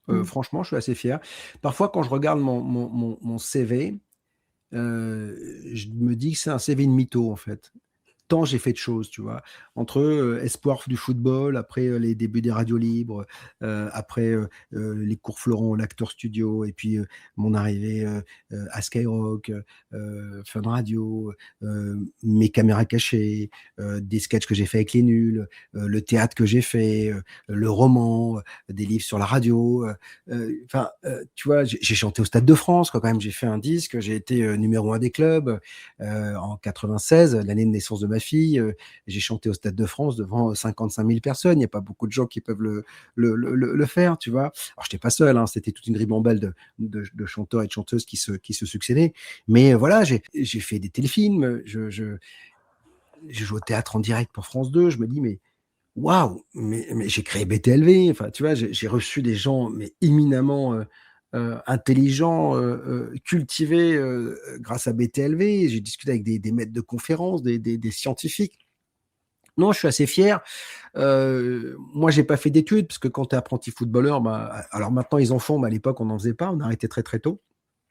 Mmh. Franchement, je suis assez fier. Parfois, quand je regarde mon CV, je me dis que c'est un CV de mytho, en fait. Tant j'ai fait de choses, tu vois? Entre, espoir du football, après, les débuts des radios libres, après, les cours Florent au L'acteur Studio, et puis, mon arrivée, à Skyrock, Fun Radio, mes caméras cachées, des sketchs que j'ai fait avec les nuls, le théâtre que j'ai fait, le roman, des livres sur la radio, enfin, tu vois? J'ai chanté au Stade de France, quoi, quand même. J'ai fait un disque, j'ai été, numéro 1 des clubs, en 96, l'année de naissance de ma fille, j'ai chanté au Stade de France devant 55 000 personnes. Il n'y a pas beaucoup de gens qui peuvent le faire, tu vois? Alors j'étais pas seul, hein, c'était toute une ribambelle de chanteurs et de chanteuses qui se succédaient. Mais voilà, j'ai fait des téléfilms, j'ai joué au théâtre en direct pour France 2. Je me dis: «Mais waouh! Mais j'ai créé BTLV», enfin, tu vois? J'ai reçu des gens, mais éminemment, intelligents, cultivés, grâce à BTLV. J'ai discuté avec des maîtres de conférences, des scientifiques. Non, je suis assez fier. Moi, j'ai pas fait d'études parce que quand tu es apprenti footballeur, bah, alors maintenant ils en font, mais à l'époque on n'en faisait pas, on a arrêté très, très tôt,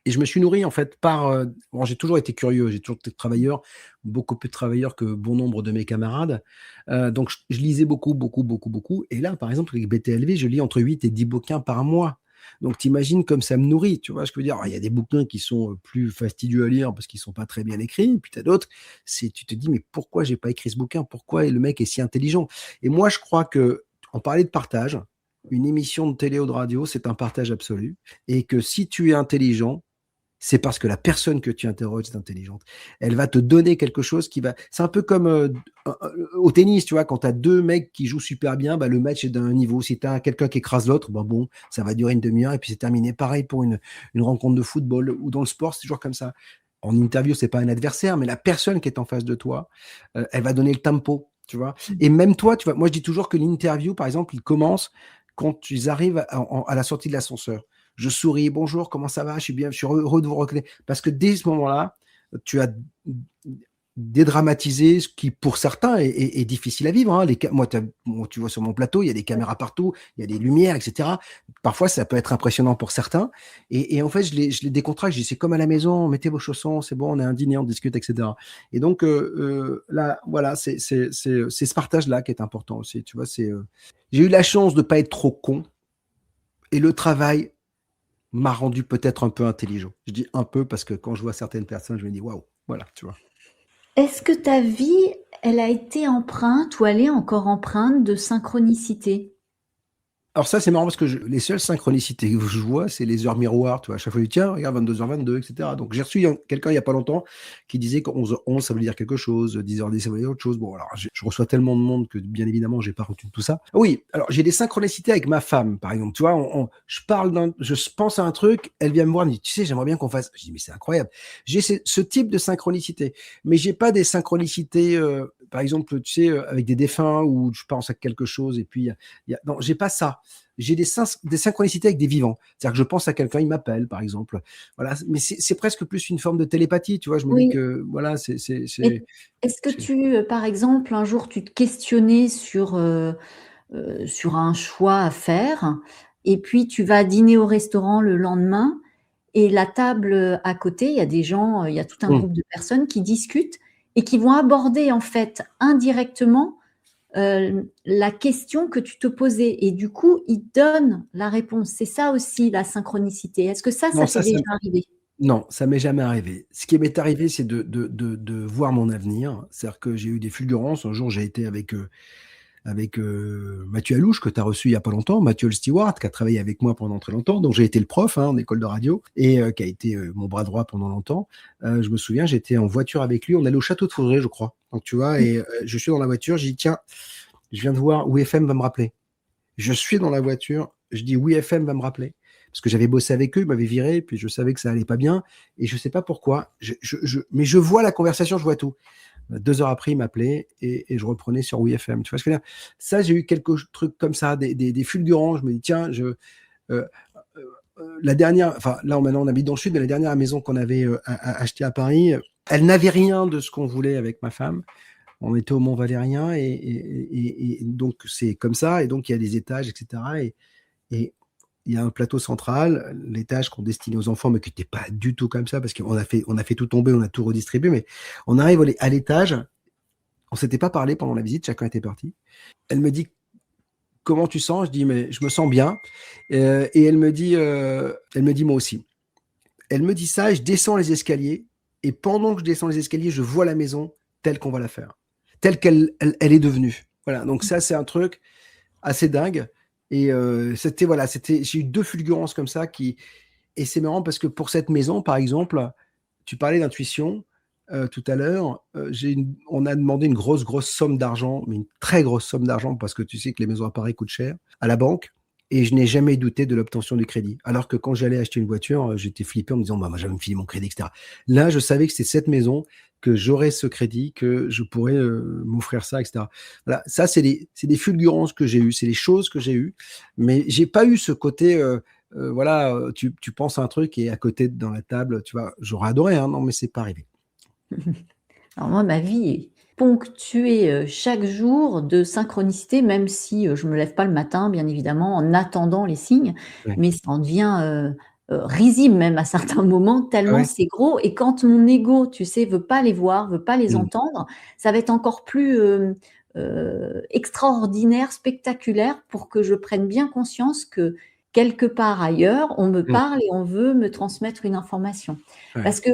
et je me suis nourri en fait par, bon, j'ai toujours été curieux, j'ai toujours été travailleur, beaucoup plus travailleur que bon nombre de mes camarades, donc je lisais beaucoup, beaucoup, beaucoup, beaucoup, et là, par exemple, avec BTLV, je lis entre 8 et 10 bouquins par mois. Donc tu imagines comme ça me nourrit, tu vois ce que je veux dire? Alors il y a des bouquins qui sont, plus fastidieux à lire parce qu'ils sont pas très bien écrits, puis tu as d'autres, c'est tu te dis: «Mais pourquoi j'ai pas écrit ce bouquin? Pourquoi le mec est si intelligent?» Et moi, je crois qu'on parlait de partage, une émission de télé ou de radio, c'est un partage absolu, et que si tu es intelligent, c'est parce que la personne que tu interroges est intelligente. Elle va te donner quelque chose qui va, c'est un peu comme, au tennis, tu vois? Quand tu as 2 mecs qui jouent super bien, bah, le match est d'un niveau. Si tu as quelqu'un qui écrase l'autre, bah, bon, ça va durer une demi heure et puis c'est terminé. Pareil pour une rencontre de football ou dans le sport, c'est toujours comme ça. En interview, c'est pas un adversaire, mais la personne qui est en face de toi, elle va donner le tempo, tu vois? Mmh. Et même toi, tu vois? Moi, je dis toujours que l'interview, par exemple, il commence quand ils arrivent à la sortie de l'ascenseur. Je souris: «Bonjour, comment ça va? Je suis bien, je suis heureux de vous reconnaître». Parce que dès ce moment-là, tu as dédramatisé ce qui, pour certains, est difficile à vivre, hein. Moi, tu vois, sur mon plateau, il y a des caméras partout, il y a des lumières, et cetera. Parfois, ça peut être impressionnant pour certains, et en fait, je les décontracte. Je dis: «C'est comme à la maison, mettez vos chaussons, c'est bon, on est à un dîner, on discute, et cetera», et donc là, voilà, c'est ce partage-là qui est important aussi, tu vois? J'ai eu la chance de pas être trop con, et le travail m'a rendu peut-être un peu intelligent. Je dis un peu parce que quand je vois certaines personnes, je me dis: «Waouh!» Voilà, tu vois? Est-ce que ta vie, elle a été empreinte ou elle est encore empreinte de synchronicité? Alors ça, c'est marrant parce que les seules synchronicités que je vois, c'est les heures miroirs, tu vois? À chaque fois, je dis: «Tiens, regarde, 22h22, et cetera». Donc j'ai reçu quelqu'un il y a pas longtemps qui disait que 11h11 ça veut dire quelque chose, 10h10 ça veut dire autre chose. Bon, alors je reçois tellement de monde que bien évidemment, j'ai pas retenu tout ça. Oui, alors j'ai des synchronicités avec ma femme, par exemple, tu vois? Je pense à un truc, elle vient me voir, elle me dit: «Tu sais, j'aimerais bien qu'on fasse», je dis: «Mais c'est incroyable». J'ai ce type de synchronicité, mais j'ai pas des synchronicités, par exemple, tu sais, avec des défunts où je pense à quelque chose et puis non, j'ai pas ça. J'ai des synchronicités avec des vivants. C'est-à-dire que je pense à quelqu'un, il m'appelle, par exemple. Voilà, mais c'est presque plus une forme de télépathie, tu vois? Je me dis Oui. que voilà, Et est-ce que c'est tu, par exemple, un jour, tu te questionnais sur un choix à faire et puis tu vas dîner au restaurant le lendemain et la table, à côté, il y a des gens, il y a tout un mmh. groupe de personnes qui discutent et qui vont aborder, en fait, indirectement, la question que tu te posais et du coup, il donne la réponse. C'est ça aussi la synchronicité. Est-ce que ça Non, t'est déjà arrivé? non, ça m'est jamais arrivé. Ce qui m'est arrivé, c'est de voir mon avenir. C'est-à-dire que j'ai eu des fulgurances. Un jour, j'ai été avec Mathieu Alouche, que tu as reçu il y a pas longtemps, Mathieu le Stewart, qui a travaillé avec moi pendant très longtemps, dont j'ai été le prof en école de radio, et qui a été mon bras droit pendant longtemps. Je me souviens, j'étais en voiture avec lui, on allait au château de Faudré, je crois. Donc tu vois, et je suis dans la voiture, j'ai dit, tiens, je viens de voir, WFM va me rappeler. Je suis dans la voiture, je dis, WFM va me rappeler. Parce que j'avais bossé avec eux, ils m'avaient viré, puis je savais que ça allait pas bien, et je sais pas pourquoi, mais je vois la conversation, je vois tout. 2 heures après, il m'appelait et je reprenais sur WeFM. Tu vois ce que je veux dire? Ça, j'ai eu quelques trucs comme ça, des fulgurants. Je me dis, tiens, euh, la dernière, enfin là maintenant on habite dans le sud, mais la dernière maison qu'on avait achetée à Paris, elle n'avait rien de ce qu'on voulait avec ma femme. On était au Mont Valérien et donc c'est comme ça. Et donc il y a des étages, etc. Et il y a un plateau central, l'étage qu'on destinait aux enfants, mais qui n'était pas du tout comme ça, parce on a fait tout tomber, on a tout redistribué, mais on arrive à l'étage, on s'était pas parlé pendant la visite, chacun était parti. Elle me dit, comment tu sens? Je dis, mais je me sens bien. Et elle me dit, moi aussi. Elle me dit ça, et je descends les escaliers, et pendant que je descends les escaliers, je vois la maison telle qu'on va la faire, telle qu'elle est devenue. Voilà, donc ça, c'est un truc assez dingue. Et j'ai eu 2 fulgurances comme ça et c'est marrant parce que pour cette maison, par exemple, tu parlais d'intuition tout à l'heure. On a demandé une grosse somme d'argent, mais une très grosse somme d'argent parce que tu sais que les maisons à Paris coûtent cher à la banque. Et je n'ai jamais douté de l'obtention du crédit. Alors que quand j'allais acheter une voiture, j'étais flippé en me disant, bah, moi, j'avais me filer mon crédit, etc. Là, je savais que c'est cette maison, que j'aurais ce crédit, que je pourrais m'offrir ça, etc. Voilà, ça, c'est des fulgurances que j'ai eues, c'est des choses que j'ai eues, mais j'ai pas eu ce côté, voilà, tu penses à un truc et à côté dans la table, tu vois, j'aurais adoré, hein, non, mais c'est pas arrivé. Alors moi, ma vie est ponctuée chaque jour de synchronicité, même si je me lève pas le matin, bien évidemment, en attendant les signes, Ouais. mais ça en devient risible même à certains moments, Ah tellement ouais? c'est gros. Et quand mon ego, tu sais, veut pas les voir, veut pas les Mmh. entendre, ça va être encore plus extraordinaire, spectaculaire, pour que je prenne bien conscience que quelque part ailleurs, on me Mmh. parle et on veut me transmettre une information. Ouais. Parce que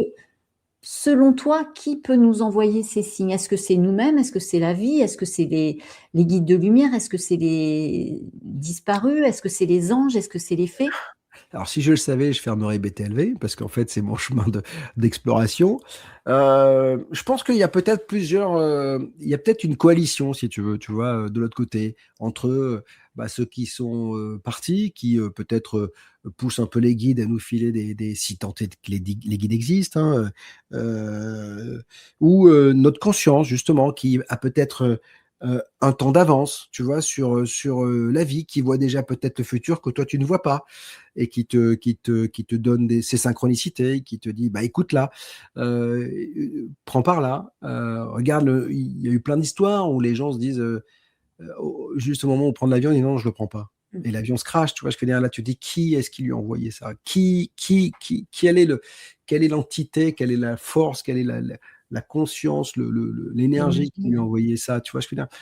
selon toi, qui peut nous envoyer ces signes? Est-ce que c'est nous-mêmes? Est-ce que c'est la vie? Est-ce que c'est les guides de lumière? Est-ce que c'est les disparus? Est-ce que c'est les anges? Est-ce que c'est les fées? Alors si je le savais, je fermerais BTLV parce qu'en fait, c'est mon chemin d'exploration. Je pense qu'il y a peut-être il y a peut-être une coalition, si tu veux, tu vois, de l'autre côté, entre, bah, ceux qui sont, partis, qui, peut-être, poussent un peu les guides à nous filer des si tant est que les guides existent, hein, ou, notre conscience justement qui a peut-être, un temps d'avance, tu vois, sur la vie, qui voit déjà peut-être le futur que toi tu ne vois pas et qui te donne ces synchronicités, qui te dit, bah écoute là, prends par là, regarde, il y a eu plein d'histoires où les gens se disent, juste au moment où on prend l'avion, ils disent non, je le prends pas. Et l'avion se crache, tu vois ce que je veux dire? Là, tu te dis, qui est-ce qui lui a envoyé ça? Quelle est l'entité, quelle est la force, quelle est la conscience, l'énergie qui lui a L'énergie. envoyé ça, tu vois ce que je veux dire?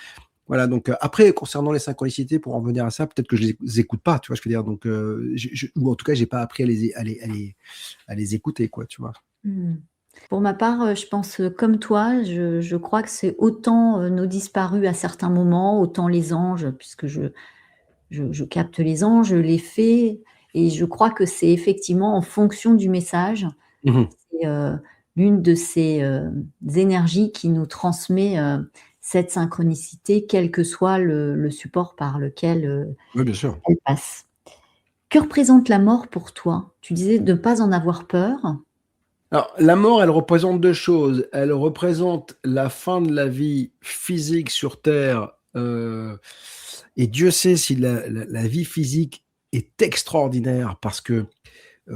Voilà, donc après, concernant les synchronicités, pour en venir à ça, peut-être que je les écoute pas, tu vois ce que je veux dire? Donc, ou en tout cas, j'ai pas appris à les écouter, quoi, tu vois? Mmh. Pour ma part, je pense, comme toi, je crois que c'est autant, nos disparus à certains moments, autant les anges, puisque je capte les anges, les fées, et je crois que c'est effectivement en fonction du message. Mmh mh. C'est, l'une de ces, énergies qui nous transmet, cette synchronicité, quel que soit le support par lequel, Ouais, bien sûr. elle passe. Que représente la mort pour toi? Tu disais de ne pas en avoir peur. Alors, la mort, elle représente 2 choses. Elle représente la fin de la vie physique sur terre, et Dieu sait si la vie physique est extraordinaire parce que,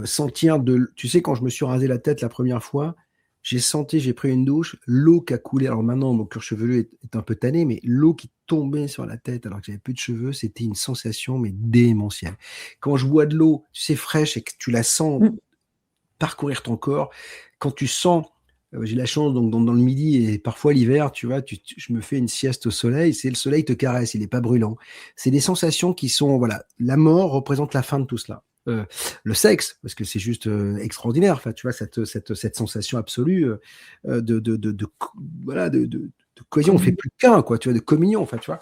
sentir tu sais, quand je me suis rasé la tête la première fois, j'ai pris une douche, l'eau qui a coulé. Alors maintenant, mon cuir chevelu est un peu tanné, mais l'eau qui tombait sur la tête alors que j'avais plus de cheveux, c'était une sensation, mais démentielle. Quand je bois de l'eau, tu sais, fraîche et que tu la sens Mmh. parcourir ton corps, quand tu sens J'ai la chance, donc dans le midi et parfois l'hiver, tu vois, je me fais une sieste au soleil, c'est le soleil te caresse, il n'est pas brûlant. C'est des sensations qui sont, voilà, la mort représente la fin de tout cela. Le sexe, parce que c'est juste extraordinaire, enfin, tu vois, cette sensation absolue voilà, de cohésion, on fait plus qu'un, quoi, tu vois, de communion, enfin, tu vois.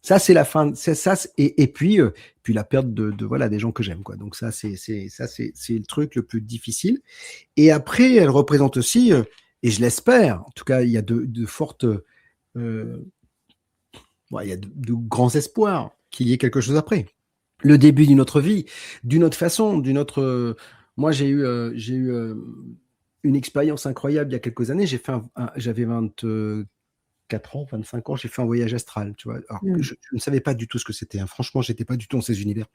Ça, c'est la fin, c'est ça, et puis la perte voilà, des gens que j'aime, quoi. Donc ça, c'est le truc le plus difficile. Et après, elle représente aussi, et je l'espère, en tout cas, il y a de fortes, il y a de grands espoirs qu'il y ait quelque chose après. Le début d'une autre vie, d'une autre façon, d'une autre. Moi, j'ai eu une expérience incroyable il y a quelques années. J'avais 24 ans, 25 ans, j'ai fait un voyage astral, tu vois. Alors, je ne savais pas du tout ce que c'était, hein. Franchement, j'étais pas du tout dans ces univers.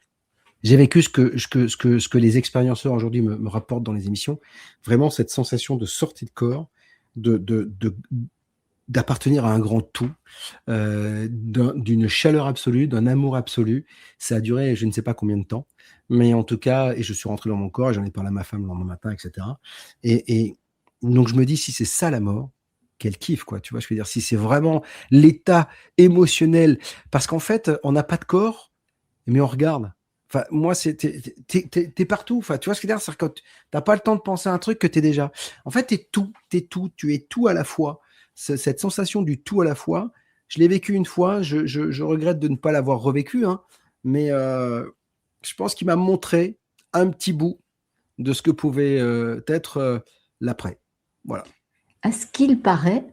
J'ai vécu ce que les expérienceurs aujourd'hui me rapportent dans les émissions. Vraiment, cette sensation de sortie de corps, d'appartenir à un grand tout, d'une chaleur absolue, d'un amour absolu. Ça a duré je ne sais pas combien de temps, mais en tout cas, et je suis rentré dans mon corps et j'en ai parlé à ma femme le lendemain matin, etc. Et donc je me dis, si c'est ça la mort, quel kiff, quoi. Tu vois, je veux dire, si c'est vraiment l'état émotionnel, parce qu'en fait, on n'a pas de corps, mais on regarde. Enfin, moi, t'es partout. Enfin, tu vois ce que je veux dire? C'est-à-dire que t'as pas le temps de penser à un truc que t'es déjà. En fait, t'es tout, tu es tout à la fois. Cette sensation du tout à la fois, je l'ai vécu une fois. Je regrette de ne pas l'avoir revécu, hein, mais je pense qu'il m'a montré un petit bout de ce que pouvait être l'après. Voilà. À ce qu'il paraît,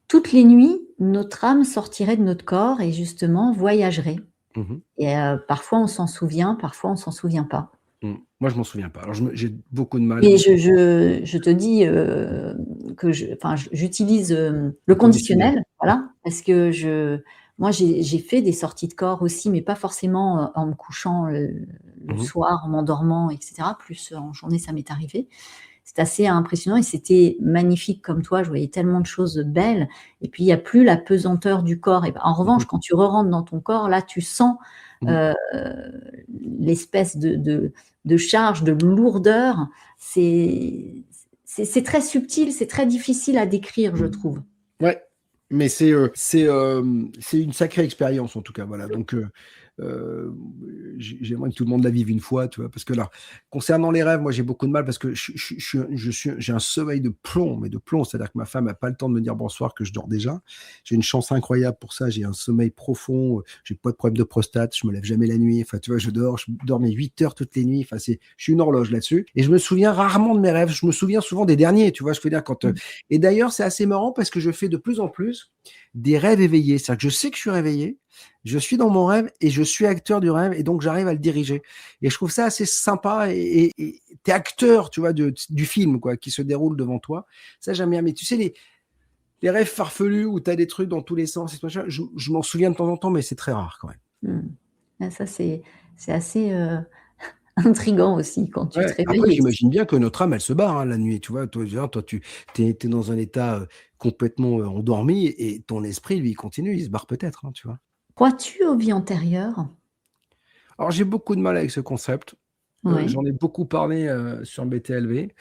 toutes les nuits, notre âme sortirait de notre corps et justement voyagerait. Mmh. Et parfois on s'en souvient, parfois on s'en souvient pas. Moi, je m'en souviens pas. Alors, j'ai beaucoup de mal. Et je te dis que j'utilise le conditionnel, voilà, parce que moi j'ai fait des sorties de corps aussi, mais pas forcément en me couchant le soir, en m'endormant, etc. Plus en journée, ça m'est arrivé. C'est assez impressionnant et c'était magnifique comme toi. Je voyais tellement de choses belles. Et puis, il n'y a plus la pesanteur du corps. Et en revanche, quand tu re-rentres dans ton corps, là, tu sens l'espèce de charge, de lourdeur. C'est très subtil, c'est très difficile à décrire, je trouve. Ouais, mais c'est une sacrée expérience en tout cas, voilà. Donc j'aimerais que tout le monde la vive une fois, tu vois, parce que là, concernant les rêves, moi j'ai beaucoup de mal parce que j'ai un sommeil de plomb, mais de plomb, c'est-à-dire que ma femme n'a pas le temps de me dire bonsoir que je dors déjà. J'ai une chance incroyable pour ça, j'ai un sommeil profond, j'ai pas de problème de prostate, je me lève jamais la nuit, enfin tu vois, je dors mes 8 heures toutes les nuits, enfin je suis une horloge là-dessus, et je me souviens rarement de mes rêves, je me souviens souvent des derniers, tu vois, je veux dire quand et d'ailleurs c'est assez marrant parce que je fais de plus en plus des rêves éveillés, c'est-à-dire que je sais que je suis réveillé, je suis dans mon rêve et je suis acteur du rêve et donc j'arrive à le diriger. Et je trouve ça assez sympa et t'es acteur, tu vois, du film quoi, qui se déroule devant toi. Ça j'aime bien. Mais tu sais, les rêves farfelus où t'as des trucs dans tous les sens, et machin, je m'en souviens de temps en temps, mais c'est très rare quand même. Ça, c'est assez intriguant aussi quand tu te réveilles. Après, j'imagine bien que notre âme, elle se barre la nuit. Tu vois, toi, tu es dans un état complètement endormi et ton esprit, lui, il continue, il se barre peut-être, hein, tu vois. Crois-tu aux vies antérieures? Alors, j'ai beaucoup de mal avec ce concept. Ouais. J'en ai beaucoup parlé sur BTLV,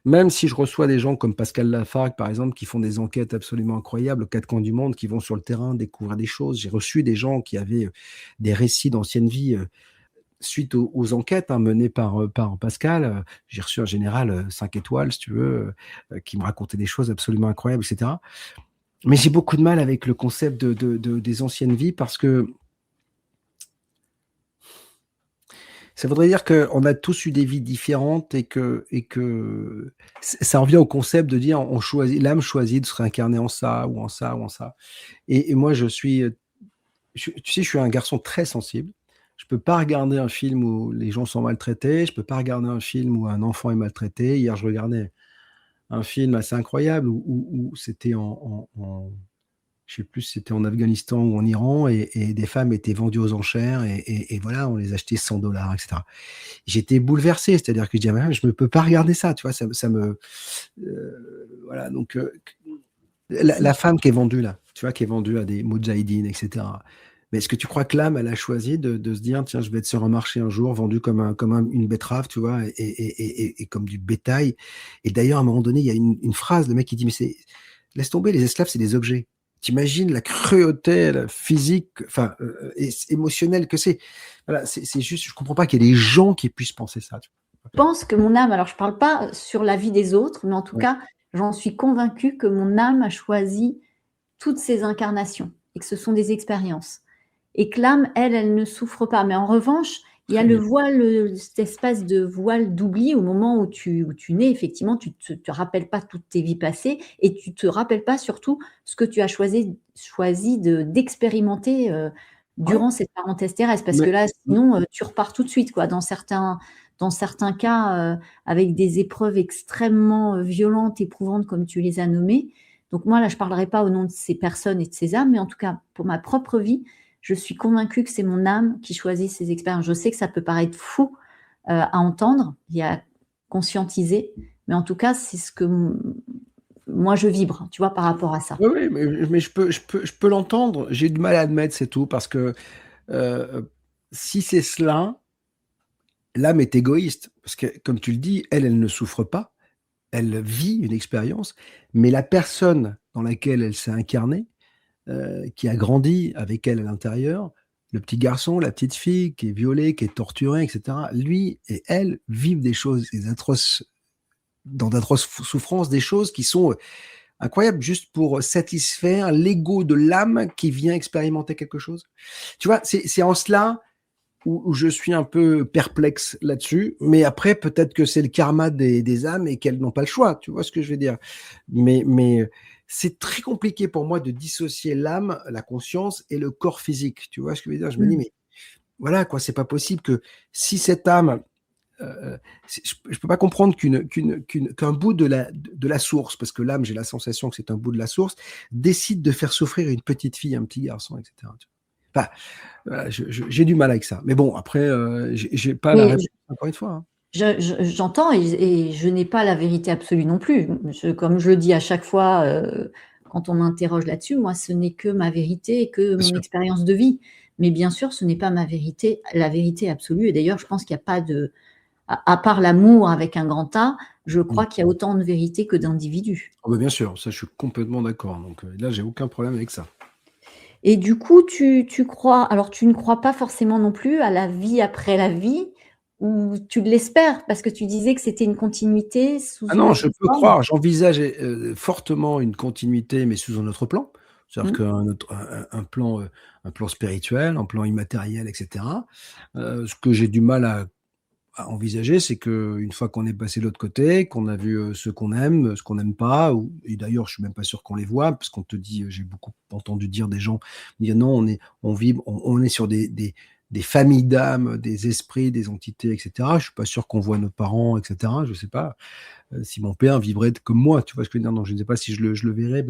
même si je reçois des gens comme Pascal Lafargue, par exemple, qui font des enquêtes absolument incroyables aux quatre coins du monde, qui vont sur le terrain découvrir des choses. J'ai reçu des gens qui avaient des récits d'anciennes vies suite aux enquêtes menées par Pascal. J'ai reçu un général 5 étoiles, si tu veux, qui me racontait des choses absolument incroyables, etc. Mais j'ai beaucoup de mal avec le concept des anciennes vies parce que ça voudrait dire qu'on a tous eu des vies différentes et que ça revient au concept de dire l'âme choisit de se réincarner en ça ou en ça ou en ça. Et moi, tu sais, je suis un garçon très sensible. Je peux pas regarder un film où les gens sont maltraités. Je peux pas regarder un film où un enfant est maltraité. Hier, je regardais un film assez incroyable où c'était je sais plus si c'était en Afghanistan ou en Iran, et des femmes étaient vendues aux enchères et voilà, on les achetait $100, etc. J'étais bouleversé, c'est-à-dire que je disais, je ne peux pas regarder ça, tu vois, ça me voilà, donc la femme qui est vendue là, tu vois, qui est vendue à des moudjahidines, etc. Mais est-ce que tu crois que l'âme, elle a choisi de se dire, tiens, je vais être sur un marché un jour, vendu comme une betterave, tu vois, et comme du bétail. Et d'ailleurs, à un moment donné, il y a une phrase, le mec qui dit, mais laisse tomber, les esclaves, c'est des objets. T'imagines la cruauté physique, enfin, et émotionnelle que c'est. Voilà, c'est juste, je comprends pas qu'il y ait des gens qui puissent penser ça. Je pense que mon âme, alors je ne parle pas sur la vie des autres, mais en tout Ouais. cas, j'en suis convaincue que mon âme a choisi toutes ces incarnations et que ce sont des expériences. Et que l'âme, elle ne souffre pas. Mais en revanche, il y a Très le bien. voile, cette espèce de voile d'oubli au moment où tu nais, effectivement, tu ne te rappelles pas toutes tes vies passées et tu ne te rappelles pas surtout ce que tu as choisi d'expérimenter Ouais. durant cette parenthèse terrestre. Parce que Mais, là, sinon, tu repars tout de suite, quoi, dans certains cas, avec des épreuves extrêmement violentes, éprouvantes, comme tu les as nommées. Donc moi, là, je ne parlerai pas au nom de ces personnes et de ces âmes, mais en tout cas, pour ma propre vie, je suis convaincue que c'est mon âme qui choisit ces expériences. Je sais que ça peut paraître fou à entendre et à conscientiser, mais en tout cas, c'est ce que moi, je vibre, tu vois, par rapport à ça. oui, oui, mais je peux l'entendre. J'ai du mal à admettre, c'est tout, parce que euh, si c'est cela, l'âme est égoïste, parce que, comme tu le dis, elle ne souffre pas, elle vit une expérience, mais la personne dans laquelle elle s'est incarnée, qui a grandi avec elle à l'intérieur, le petit garçon, la petite fille qui est violée, qui est torturée, etc., lui et elle vivent des choses, dans d'atroces souffrances, des choses qui sont incroyables, juste pour satisfaire l'ego de l'âme qui vient expérimenter quelque chose. Tu vois, c'est en cela où je suis un peu perplexe là-dessus, mais après, peut-être que c'est le karma des âmes et qu'elles n'ont pas le choix, tu vois ce que je veux dire. Mais c'est très compliqué pour moi de dissocier l'âme, la conscience et le corps physique, tu vois ce que je veux dire. Je me dis, Mm. mais voilà, quoi, c'est pas possible que si cette âme, je peux pas comprendre qu'un bout de la source, parce que l'âme, j'ai la sensation que c'est un bout de la source, décide de faire souffrir une petite fille, un petit garçon, etc. Enfin, voilà, j'ai du mal avec ça. Mais bon, après, j'ai pas la Mais réponse, encore une fois, hein. j'entends et je n'ai pas la vérité absolue non plus. Comme je le dis à chaque fois quand on m'interroge là-dessus, moi, ce n'est que ma vérité et que Bien mon sûr. expérience de vie. Mais bien sûr, ce n'est pas ma vérité, la vérité absolue. Et d'ailleurs, je pense qu'il n'y a pas de, à part l'amour avec un grand A, je Mm. crois qu'il y a autant de vérité que d'individus. Ah bah, bien sûr, ça, je suis complètement d'accord. Donc là, j'ai aucun problème avec ça. Et du coup, tu crois, alors tu ne crois pas forcément non plus à la vie après la vie, ou tu l'espères, parce que tu disais que c'était une continuité sous Ah une non, autre je peux forme. croire, j'envisage fortement une continuité, mais sous un autre plan. C'est-à-dire Mm. un plan spirituel, un plan immatériel, etc. Ce que j'ai du mal à envisager, c'est qu'une fois qu'on est passé de l'autre côté, qu'on a vu ce qu'on aime, ce qu'on n'aime pas, et d'ailleurs, je suis même pas sûr qu'on les voit, parce qu'on te dit, j'ai beaucoup entendu dire des gens dire non, on vibre, on est sur des familles d'âmes, des esprits, des entités, etc. Je suis pas sûr qu'on voit nos parents, etc. Je sais pas si mon père vibrait comme moi, tu vois ce que je veux dire. Donc, je ne sais pas si je le verrai,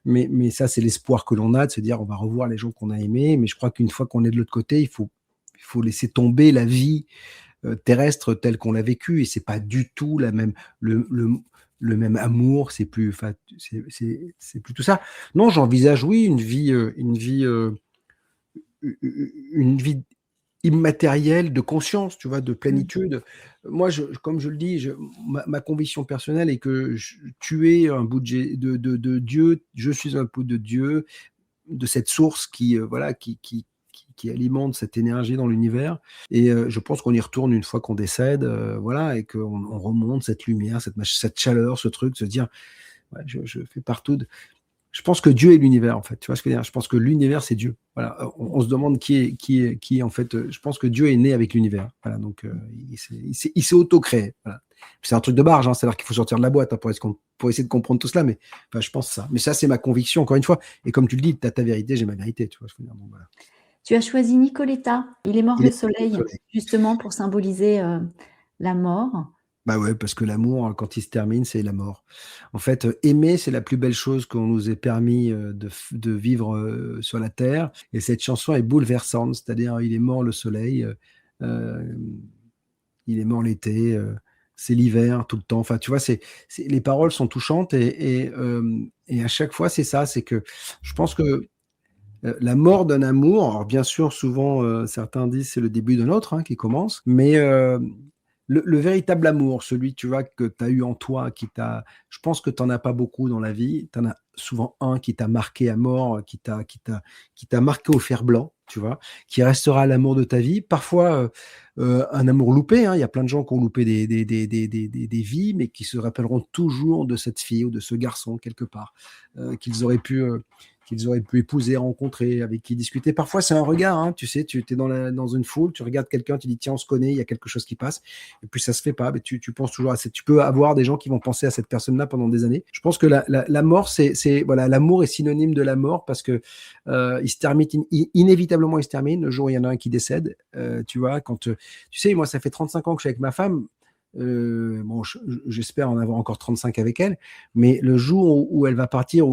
mais ça, c'est l'espoir que l'on a de se dire on va revoir les gens qu'on a aimés. Mais je crois qu'une fois qu'on est de l'autre côté, il faut laisser tomber la vie terrestre telle qu'on l'a vécue, et c'est pas du tout le même amour, c'est plus, enfin, c'est plus tout ça. Non, j'envisage, oui, une vie immatérielle de conscience, tu vois, de Mm. plénitude. Moi, comme je le dis, ma conviction personnelle est que tu es un bout de Dieu, je suis un bout de Dieu, de cette source voilà, qui alimente cette énergie dans l'univers. Et je pense qu'on y retourne une fois qu'on décède, voilà, et qu'on remonte cette lumière, cette chaleur, ce truc, se dire, ouais, je fais partout je pense que Dieu est l'univers, en fait. Tu vois ce que je veux dire? Je pense que l'univers, c'est Dieu. Voilà. On se demande qui est, en fait. Je pense que Dieu est né avec l'univers. Voilà. Donc, il s'est auto-créé. Voilà. C'est un truc de barge, hein. C'est-à-dire qu'il faut sortir de la boîte, hein, pour essayer de comprendre tout cela. Mais enfin, je pense ça. Mais ça, c'est ma conviction, encore une fois. Et comme tu le dis, tu as ta vérité, j'ai ma vérité. Tu vois ce que je veux dire? Donc, voilà. Tu as choisi Nicoletta. Il est mort Il le est au soleil, soleil. justement pour symboliser la mort. Bah ouais, parce que l'amour, quand il se termine, c'est la mort. En fait, aimer, c'est la plus belle chose qu'on nous ait permis de vivre sur la terre. Et cette chanson est bouleversante, c'est-à-dire il est mort le soleil, euh, il est mort l'été, c'est l'hiver tout le temps. Enfin, tu vois, les paroles sont touchantes et à chaque fois, c'est ça, c'est que je pense que La mort d'un amour, alors bien sûr, souvent, certains disent c'est le début d'un autre qui commence, mais le véritable amour, celui, tu vois, que tu as eu en toi, je pense que tu n'en as pas beaucoup dans la vie, tu en as souvent un qui t'a marqué à mort, qui t'a marqué au fer blanc, tu vois, qui restera l'amour de ta vie. Parfois, un amour loupé, il y a plein de gens qui ont loupé des vies, mais qui se rappelleront toujours de cette fille ou de ce garçon quelque part, qu'ils auraient pu épouser, rencontrer, avec qui discuter. Parfois, c'est un regard, tu sais, tu es dans une foule, tu regardes quelqu'un, tu dis, tiens, on se connaît, il y a quelque chose qui passe, et puis ça se fait pas, mais tu penses toujours à cette. Tu peux avoir des gens qui vont penser à cette personne-là pendant des années. Je pense que la mort, voilà, l'amour est synonyme de la mort parce que il se termine, inévitablement, il se termine. Le jour où il y en a un qui décède, tu vois, tu sais, moi, ça fait 35 ans que je suis avec ma femme. Bon, j'espère en avoir encore 35 avec elle, mais le jour où elle va partir,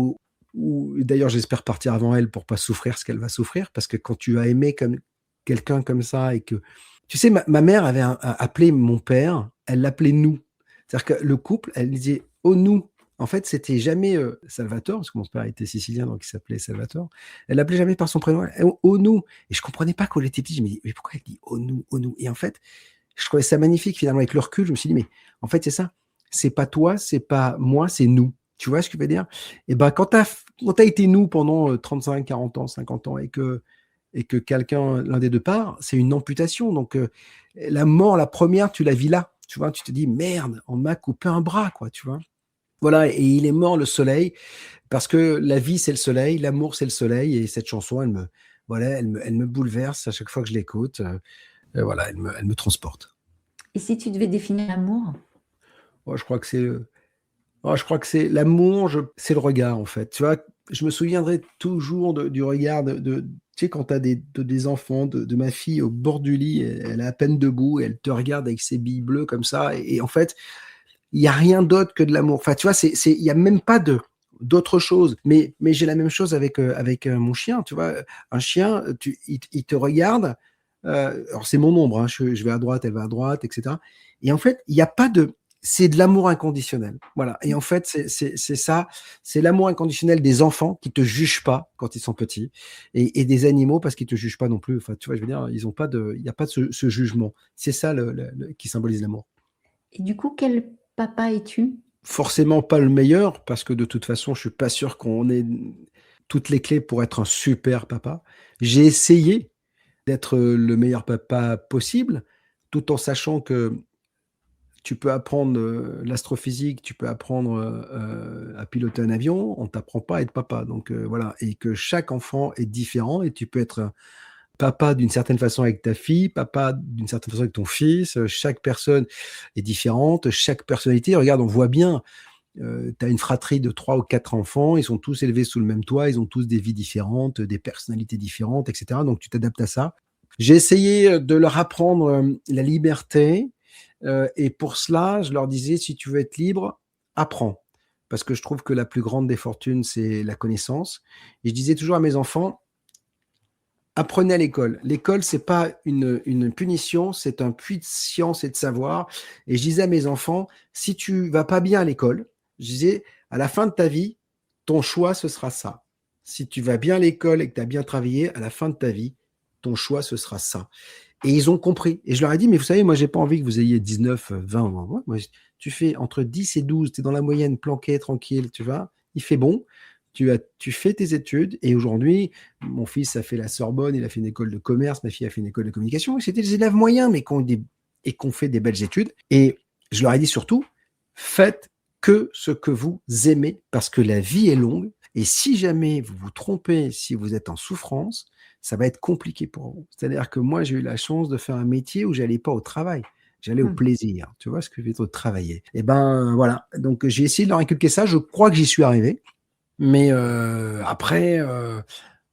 d'ailleurs j'espère partir avant elle pour pas souffrir ce qu'elle va souffrir, parce que quand tu as aimé comme quelqu'un comme ça et que tu sais, ma mère avait appelé mon père, elle l'appelait nous, c'est-à-dire que le couple, elle disait oh nous. En fait, c'était jamais Salvatore, parce que mon père était sicilien, donc il s'appelait Salvatore. Elle l'appelait jamais par son prénom, oh nous. Et je comprenais pas quand elle était petite. Je me dis mais pourquoi elle dit oh nous, oh nous. Et en fait, je trouvais ça magnifique finalement avec le recul. Je me suis dit mais en fait c'est ça, c'est pas toi, c'est pas moi, c'est nous. Tu vois ce que je veux dire? Et ben quand t'as été nous pendant 35, 40 ans, 50 ans, et que quelqu'un, l'un des deux part, c'est une amputation. Donc la mort, la première, tu la vis là. Tu vois, tu te dis merde, on m'a coupé un bras, quoi. Tu vois. Voilà, et il est mort le soleil, parce que la vie c'est le soleil, l'amour c'est le soleil, et cette chanson, elle me bouleverse à chaque fois que je l'écoute. Voilà, elle me transporte. Et si tu devais définir l'amour? Moi, je crois que c'est l'amour, c'est le regard en fait. Tu vois, je me souviendrai toujours du regard tu sais, quand tu as des enfants, de ma fille au bord du lit, elle est à peine debout, et elle te regarde avec ses billes bleues comme ça, et en fait, il n'y a rien d'autre que de l'amour. Enfin, tu vois, il n'y a même pas d'autre chose. Mais j'ai la même chose avec mon chien, tu vois. Un chien, il te regarde. Alors, c'est mon ombre, je vais à droite, elle va à droite, etc. Et en fait, il n'y a pas de. C'est de l'amour inconditionnel. Voilà. Et en fait, c'est ça. C'est l'amour inconditionnel des enfants qui ne te jugent pas quand ils sont petits, et des animaux parce qu'ils ne te jugent pas non plus. Enfin, tu vois, je veux dire, il n'y a pas de ce jugement. C'est ça qui symbolise l'amour. Et du coup, quel papa es-tu? Forcément pas le meilleur, parce que de toute façon, je suis pas sûr qu'on ait toutes les clés pour être un super papa. J'ai essayé d'être le meilleur papa possible, tout en sachant que tu peux apprendre l'astrophysique, tu peux apprendre à piloter un avion, on t'apprend pas à être papa. Donc voilà, et que chaque enfant est différent, et tu peux être papa d'une certaine façon avec ta fille, papa d'une certaine façon avec ton fils. Chaque personne est différente, chaque personnalité. Regarde, on voit bien. Tu as une fratrie de 3 ou 4 enfants, ils sont tous élevés sous le même toit, ils ont tous des vies différentes, des personnalités différentes, etc. Donc tu t'adaptes à ça. J'ai essayé de leur apprendre la liberté, et pour cela, je leur disais, si tu veux être libre, apprends. Parce que je trouve que la plus grande des fortunes, c'est la connaissance. Et je disais toujours à mes enfants, apprenez à l'école. L'école, c'est pas une punition, c'est un puits de science et de savoir. Et je disais à mes enfants, si tu vas pas bien à l'école, je disais, à la fin de ta vie, ton choix, ce sera ça. Si tu vas bien à l'école et que tu as bien travaillé, à la fin de ta vie, ton choix, ce sera ça. Et ils ont compris. Et je leur ai dit, mais vous savez, moi, j'ai pas envie que vous ayez 19, 20 ans. Moi, tu fais entre 10 et 12, tu es dans la moyenne, planqué, tranquille, tu vois, il fait bon. Tu fais tes études, et aujourd'hui, mon fils a fait la Sorbonne, il a fait une école de commerce, ma fille a fait une école de communication. C'était des élèves moyens, mais qui ont fait des belles études. Et je leur ai dit surtout, faites que ce que vous aimez, parce que la vie est longue. Et si jamais vous vous trompez, si vous êtes en souffrance, ça va être compliqué pour vous. C'est-à-dire que moi, j'ai eu la chance de faire un métier où j'allais pas au travail. J'allais au plaisir. Tu vois ce que je veux dire, travailler. Et ben voilà. Donc j'ai essayé de leur inculquer ça. Je crois que j'y suis arrivé. Mais après,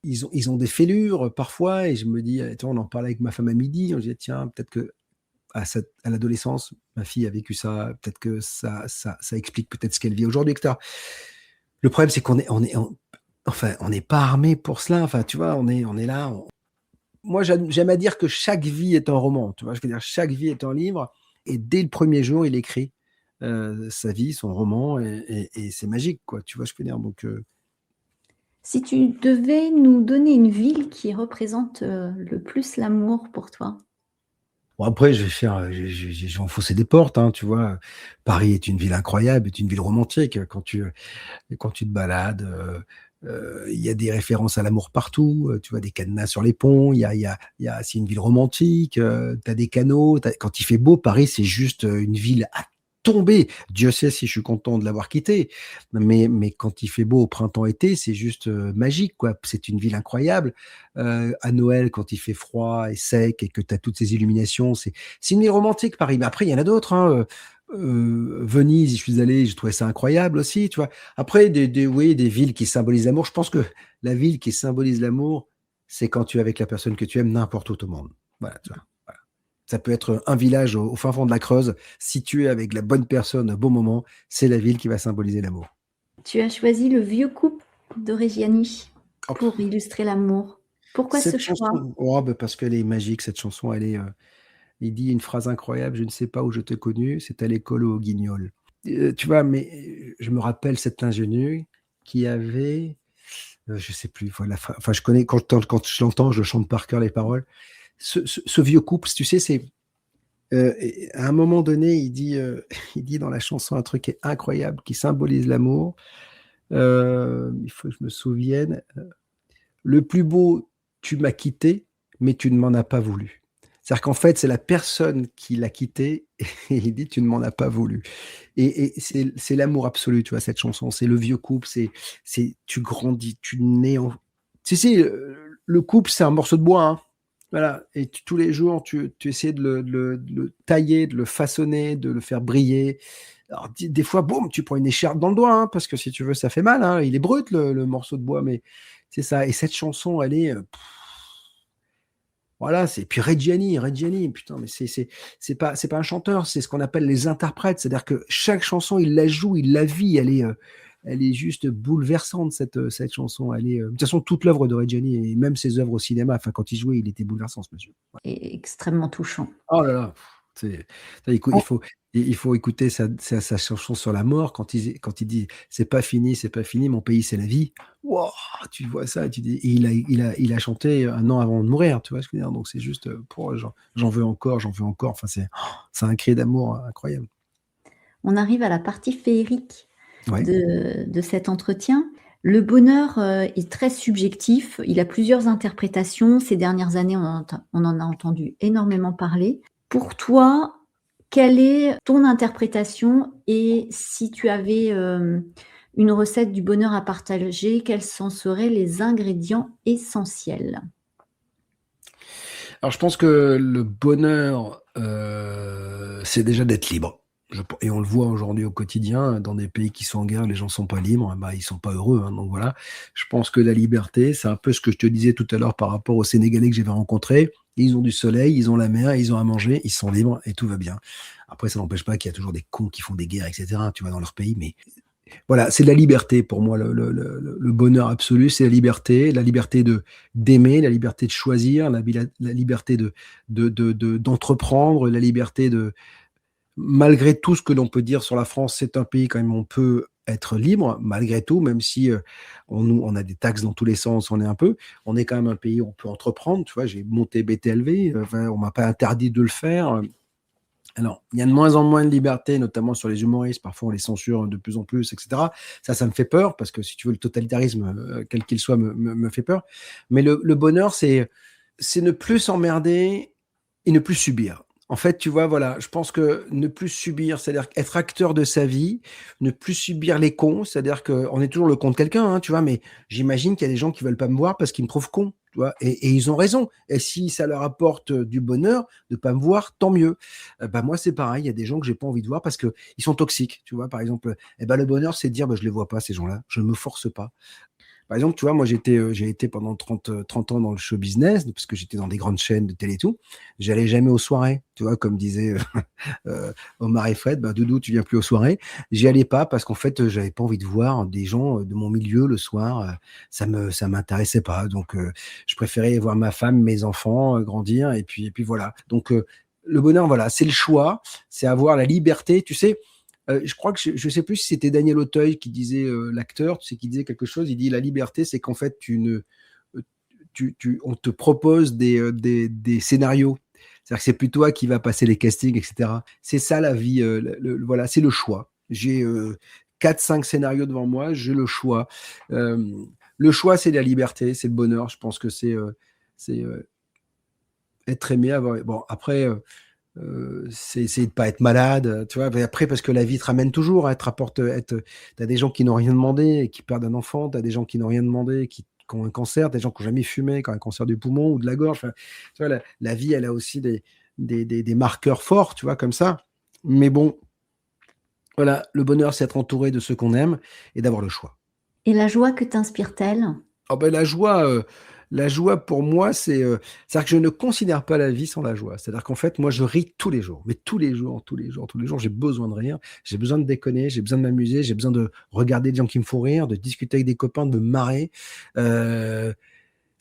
ils ont des fêlures parfois, et je me dis, on en parlait avec ma femme à midi, on se dit, tiens, peut-être que à l'adolescence, ma fille a vécu ça, peut-être que ça explique peut-être ce qu'elle vit aujourd'hui, etc. Le problème, c'est enfin, on n'est pas armé pour cela. Enfin, tu vois, on est là. Moi, j'aime à dire que chaque vie est un roman. Tu vois, je veux dire, chaque vie est un livre, et dès le premier jour, il écrit sa vie, son roman, et c'est magique, quoi. Tu vois, je veux dire. Donc, Si tu devais nous donner une ville qui représente, le plus l'amour pour toi? Bon après je vais enfoncer des portes, hein, tu vois? Paris est une ville incroyable, est une ville romantique. Quand tu te balades, il y a des références à l'amour partout, tu vois? Des cadenas sur les ponts, il y a c'est une ville romantique, tu as des canaux, quand il fait beau, Paris, c'est juste, une ville à tomber. Dieu sait si je suis content de l'avoir quittée, mais quand il fait beau au printemps-été, c'est juste, magique, quoi. C'est une ville incroyable. À Noël, quand il fait froid et sec et que tu as toutes ces illuminations, c'est une ville romantique, Paris. Mais après, il y en a d'autres, hein, Venise, j'y suis allé, j'ai trouvé ça incroyable aussi, tu vois? Après oui, des villes qui symbolisent l'amour. Je pense que la ville qui symbolise l'amour, c'est quand tu es avec la personne que tu aimes n'importe où au monde. Voilà, tu vois? Voilà. Ça peut être un village au fin fond de la Creuse. Si tu es avec la bonne personne au bon moment, c'est la ville qui va symboliser l'amour. Tu as choisi Le Vieux Couple de Reggiani Oh, pour illustrer l'amour. Pourquoi ce cette choix? chanson, oh, bah, parce qu'elle est magique cette chanson, il dit une phrase incroyable: «Je ne sais pas où je t'ai connu, c'est à l'école ou au Guignol». Tu vois? Mais, je me rappelle cet ingénu qui avait, je sais plus, voilà, enfin je connais quand je l'entends, je chante par cœur les paroles. Ce vieux couple, tu sais, et à un moment donné, il dit, il dit dans la chanson un truc qui est incroyable, qui symbolise l'amour. Il faut que je me souvienne. «Le plus beau, tu m'as quitté, mais tu ne m'en as pas voulu». C'est-à-dire qu'en fait, c'est la personne qui l'a quitté et il dit: «Tu ne m'en as pas voulu». Et c'est l'amour absolu, tu vois, cette chanson. C'est le vieux couple, c'est tu grandis, tu nais en si, le couple, c'est un morceau de bois, hein. Voilà, et tous les jours, tu essaies de le tailler, de le façonner, de le faire briller. Alors des fois, boum, tu prends une écharpe dans le doigt, hein, parce que si tu veux, ça fait mal, hein. Il est brut le morceau de bois, mais c'est ça. Et cette chanson, elle est, voilà, c'est puis Reggiani, putain, mais c'est pas un chanteur, c'est ce qu'on appelle les interprètes. C'est-à-dire que chaque chanson, il la joue, il la vit, elle est juste bouleversante cette chanson. De toute façon, toute l'œuvre de Reggiani et même ses œuvres au cinéma, enfin quand il jouait, il était bouleversant ce monsieur. Ouais. Et extrêmement touchant. Oh là là, c'est ça, On il faut écouter sa chanson sur la mort quand il dit: c'est pas fini, mon pays, c'est la vie». Waouh! Tu vois ça et tu dis, et il a chanté un an avant de mourir, tu vois ce que je veux dire? Donc c'est juste, pour j'en veux encore, j'en veux encore. Enfin, c'est un cri d'amour incroyable. on arrive à la partie féerique Ouais. de cet entretien. Le bonheur, est très subjectif. Il a plusieurs interprétations. Ces dernières années, on en a entendu énormément parler. Pour toi, quelle est ton interprétation et si tu avais, une recette du bonheur à partager, quels en seraient les ingrédients essentiels? Alors je pense que le bonheur, c'est déjà d'être libre. Et on le voit aujourd'hui au quotidien, dans des pays qui sont en guerre, les gens sont pas libres, bah, ils sont pas heureux, hein, donc voilà. Je pense que la liberté, c'est un peu ce que je te disais tout à l'heure par rapport aux Sénégalais que j'avais rencontrés. Ils ont du soleil, ils ont la mer, ils ont à manger, ils sont libres et tout va bien. Après, ça n'empêche pas qu'il y a toujours des cons qui font des guerres, et cetera, tu vois, dans leur pays, mais voilà, c'est de la liberté pour moi. Le bonheur absolu, c'est la liberté d'aimer, la liberté de choisir, la liberté d'entreprendre, la liberté de, malgré tout ce que l'on peut dire sur la France, c'est un pays quand même où on peut être libre, malgré tout, même si on a des taxes dans tous les sens, on est quand même un pays où on peut entreprendre. Tu vois, j'ai monté BTLV, enfin, on m'a pas interdit de le faire. Alors, il y a de moins en moins de liberté, notamment sur les humoristes. Parfois, on les censure de plus en plus, et cetera. Ça me fait peur parce que, si tu veux, le totalitarisme, quel qu'il soit, me fait peur. Mais le bonheur, c'est ne plus s'emmerder et ne plus subir. En fait, tu vois, voilà, je pense que ne plus subir, c'est-à-dire être acteur de sa vie, ne plus subir les cons, c'est-à-dire qu'on est toujours le con de quelqu'un, hein, tu vois, mais j'imagine qu'il y a des gens qui veulent pas me voir parce qu'ils me trouvent con, tu vois, et ils ont raison. Et si ça leur apporte du bonheur de pas me voir, tant mieux. Bah, moi, c'est pareil, il y a des gens que j'ai pas envie de voir parce que ils sont toxiques, tu vois, par exemple. Et ben, le bonheur, c'est de dire, bah, je les vois pas, ces gens-là, je ne me force pas. Par exemple, tu vois, moi, j'ai été pendant 30 ans dans le show business, parce que j'étais dans des grandes chaînes de télé et tout. J'allais jamais aux soirées, tu vois, comme disait Omar et Fred, bah, Doudou, tu viens plus aux soirées. J'y allais pas parce qu'en fait, j'avais pas envie de voir des gens de mon milieu le soir. Ça m'intéressait pas. Donc, je préférais voir ma femme, mes enfants grandir, et puis voilà. Donc, le bonheur, voilà, c'est le choix, c'est avoir la liberté. Tu sais, Je crois que je sais plus si c'était Daniel Auteuil qui disait, l'acteur, tu sais, qui disait quelque chose. Il dit: «La liberté, c'est qu'en fait, on te propose des scénarios. C'est-à-dire que c'est plus toi qui va passer les castings, et cetera. C'est ça la vie, voilà, c'est le choix. J'ai, 4-5 scénarios devant moi, j'ai le choix. Le choix, c'est la liberté, c'est le bonheur. Je pense que c'est, être aimé, avoir bon après, c'est essayer de pas être malade, tu vois? Mais après parce que la vie te ramène toujours, elle te rapporte, tu des gens qui n'ont rien demandé et qui perdent un enfant, tu as des gens qui n'ont rien demandé et qui ont un cancer, des gens qui ont jamais fumé, qui ont un cancer du poumon ou de la gorge, enfin, tu vois? La vie, elle a aussi des marqueurs forts, tu vois? Comme ça. Mais bon, voilà, le bonheur, c'est être entouré de ceux qu'on aime et d'avoir le choix. Et la joie que t'inspire-t-elle? Ah ben la joie pour moi, c'est-à-dire que je ne considère pas la vie sans la joie. C'est-à-dire qu'en fait, moi, je ris tous les jours, mais tous les jours, tous les jours, tous les jours, j'ai besoin de rire, j'ai besoin de déconner, j'ai besoin de m'amuser, j'ai besoin de regarder des gens qui me font rire, de discuter avec des copains, de me marrer. Heu,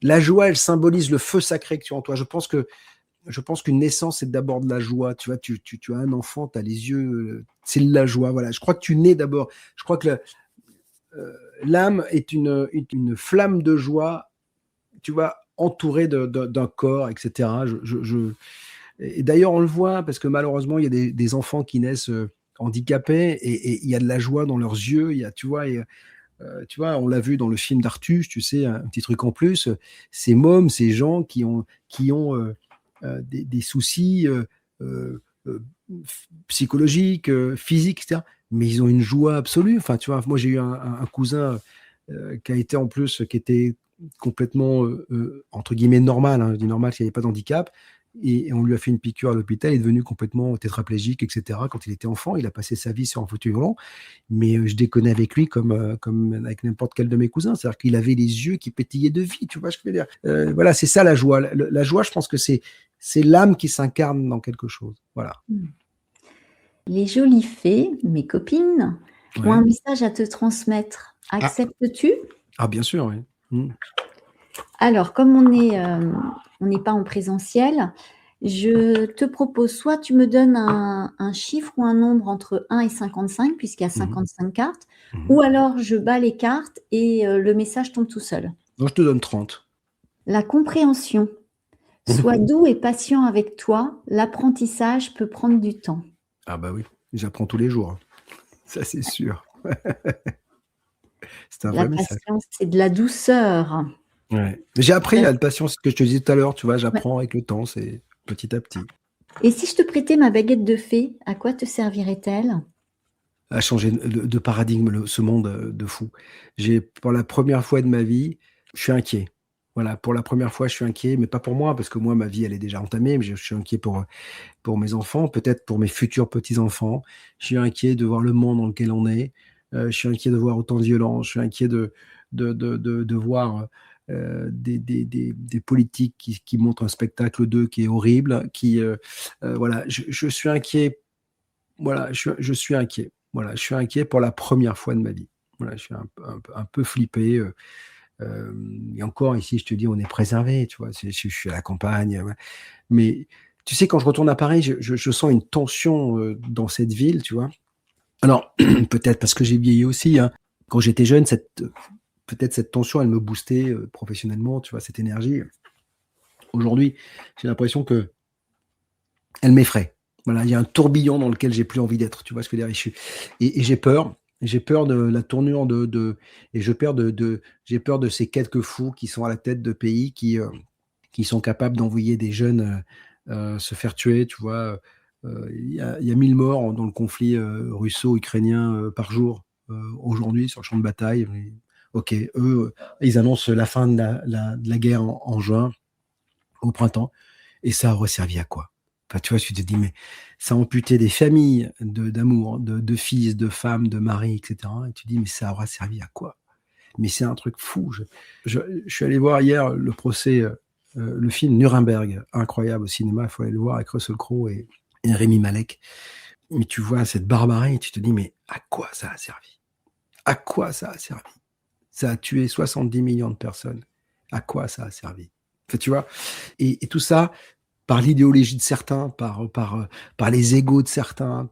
la joie, elle symbolise le feu sacré que tu as en toi. Je pense qu'une naissance, c'est d'abord de la joie. Tu vois, tu as un enfant, tu as les yeux, c'est de la joie, voilà. Je crois que tu nais d'abord. Je crois que l'âme est une flamme de joie, tu vois, entourée d'un corps, et cetera. Et d'ailleurs, on le voit parce que malheureusement, il y a des enfants qui naissent, handicapés et il y a de la joie dans leurs yeux. Il y a, tu vois, on l'a vu dans le film d'Artus, tu sais, un petit truc en plus, ces mômes, ces gens qui ont, des soucis, psychologiques, physiques, et cetera, mais ils ont une joie absolue. Enfin, tu vois, moi, j'ai eu un cousin, qui a été en plus qui était complètement, entre guillemets «normal», hein. Je dis normal, qu'il y avait pas d'handicap et on lui a fait une piqûre à l'hôpital. Il est devenu complètement tétraplégique, et cetera. Quand il était enfant, il a passé sa vie sur un fauteuil roulant, mais je déconnais avec lui comme avec n'importe quel de mes cousins. C'est-à-dire qu'il avait les yeux qui pétillaient de vie, tu vois ce que je veux dire? Voilà, c'est ça la joie. La joie, je pense que c'est l'âme qui s'incarne dans quelque chose. Voilà. Mmh. Les jolies fées, mes copines, ont un Ouais. message à te transmettre. Ah! Acceptes-tu? Ah bien sûr, oui. Mmh. Alors, comme on n'est pas en présentiel, je te propose soit tu me donnes un chiffre ou un nombre entre 1 et 55 puisqu'il y a Mmh mh. 55 cartes, Mmh. ou alors je bats les cartes et le message tombe tout seul. Donc je te donne 30. La compréhension. Sois doux et patient avec toi, l'apprentissage peut prendre du temps. Ah bah oui, j'apprends tous les jours, hein. Ça c'est sûr. C'est un La vrai message. patience, c'est de la douceur. Ouais. J'ai appris La la patience, ce que je te disais tout à l'heure, tu vois? Ouais. J'apprends avec le temps, c'est petit à petit. Et si je te prêtais ma baguette de fée, à quoi te servirait-elle? À changer de paradigme, ce monde, de fou. Pour la première fois de ma vie, je suis inquiet. Voilà, pour la première fois, je suis inquiet, mais pas pour moi, parce que moi, ma vie, elle est déjà entamée, mais je suis inquiet pour mes enfants, peut-être pour mes futurs petits-enfants. Je suis inquiet de voir le monde dans lequel on est. Je suis inquiet de voir autant de violence. Je suis inquiet de voir, des politiques qui montrent un spectacle d'eux qui est horrible, voilà. Je suis inquiet, voilà, je suis inquiet. Voilà, je suis inquiet pour la première fois de ma vie. Voilà, je suis un peu flippé, et encore ici, je te dis, on est préservé, tu vois? Je suis à la campagne, ouais. Mais tu sais, quand je retourne à Paris, je sens une tension, dans cette ville, tu vois? Alors, peut-être parce que j'ai vieilli aussi, hein. Quand j'étais jeune, peut-être cette tension, elle me boostait, professionnellement, tu vois? Cette énergie. Aujourd'hui, j'ai l'impression qu'elle m'effraie. Voilà, il y a un tourbillon dans lequel j'ai plus envie d'être, tu vois ce que je veux dire? Et j'ai peur. J'ai peur de la tournure et j'ai peur de ces quelques fous qui sont à la tête de pays qui sont capables d'envoyer des jeunes, se faire tuer, tu vois? Il y a 1000 morts dans le conflit, russo-ukrainien, par jour, aujourd'hui sur le champ de bataille. Mais OK, eux, ils annoncent la fin de la guerre en juin, au printemps, et ça aurait servi à quoi? Enfin, tu vois, tu te dis: «Mais ça a amputé des familles d'amour, de fils, de femmes, de maris, et cetera», et tu dis: «Mais ça aura servi à quoi?» Mais c'est un truc fou. Je suis allé voir hier le film Nuremberg, incroyable au cinéma, il faut aller le voir avec Russell Crowe et Rami Malek. Mais tu vois cette barbarie et tu te dis: «Mais à quoi ça a servi? À quoi ça a servi? Ça a tué 70 millions de personnes. À quoi ça a servi?» Enfin, tu vois? Et tout ça par l'idéologie de certains, par les égos de certains,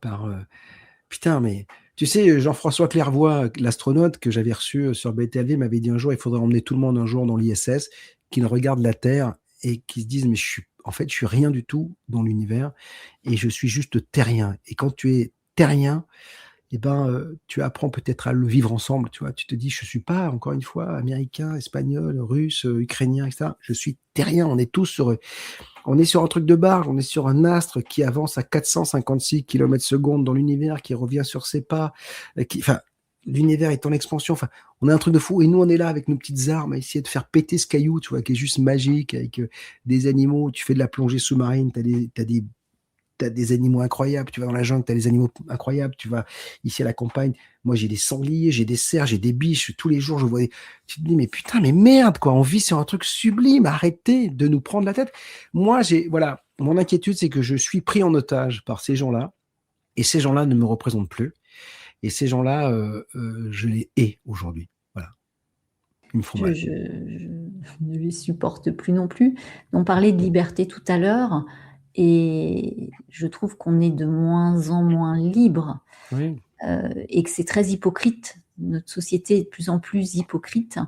Putain, mais tu sais, Jean-François Clairvoy, l'astronaute que j'avais reçu sur BTLV, m'avait dit un jour, il faudrait emmener tout le monde un jour dans l'ISS, qu'ils regardent la Terre et qu'ils se disent, mais je suis rien du tout dans l'univers et je suis juste terrien. Et quand tu es terrien, eh ben, tu apprends peut-être à le vivre ensemble, tu vois. Tu te dis, je suis pas, encore une fois, américain, espagnol, russe, ukrainien, etc. Je suis terrien. On est sur un truc de barge, on est sur un astre qui avance à 456 km/s dans l'univers, qui revient sur ses pas, enfin, l'univers est en expansion, enfin, on a un truc de fou, et nous, on est là avec nos petites armes à essayer de faire péter ce caillou, tu vois, qui est juste magique, avec des animaux, tu fais de la plongée sous-marine, t'as des animaux incroyables, tu vas dans la jungle, t'as des animaux incroyables, tu vas ici à la campagne, moi j'ai des sangliers, j'ai des cerfs, j'ai des biches, tous les jours je vois tu te dis mais putain, mais merde quoi, on vit sur un truc sublime, arrêtez de nous prendre la tête. Moi voilà, mon inquiétude c'est que je suis pris en otage par ces gens-là, et ces gens-là ne me représentent plus, et ces gens-là, je les hais aujourd'hui, voilà, ils me font Je, mal. je ne les supporte plus non plus. On parlait de liberté tout à l'heure et je trouve qu'on est de moins en moins libre Oui, et que c'est très hypocrite. Notre société est de plus en plus hypocrite,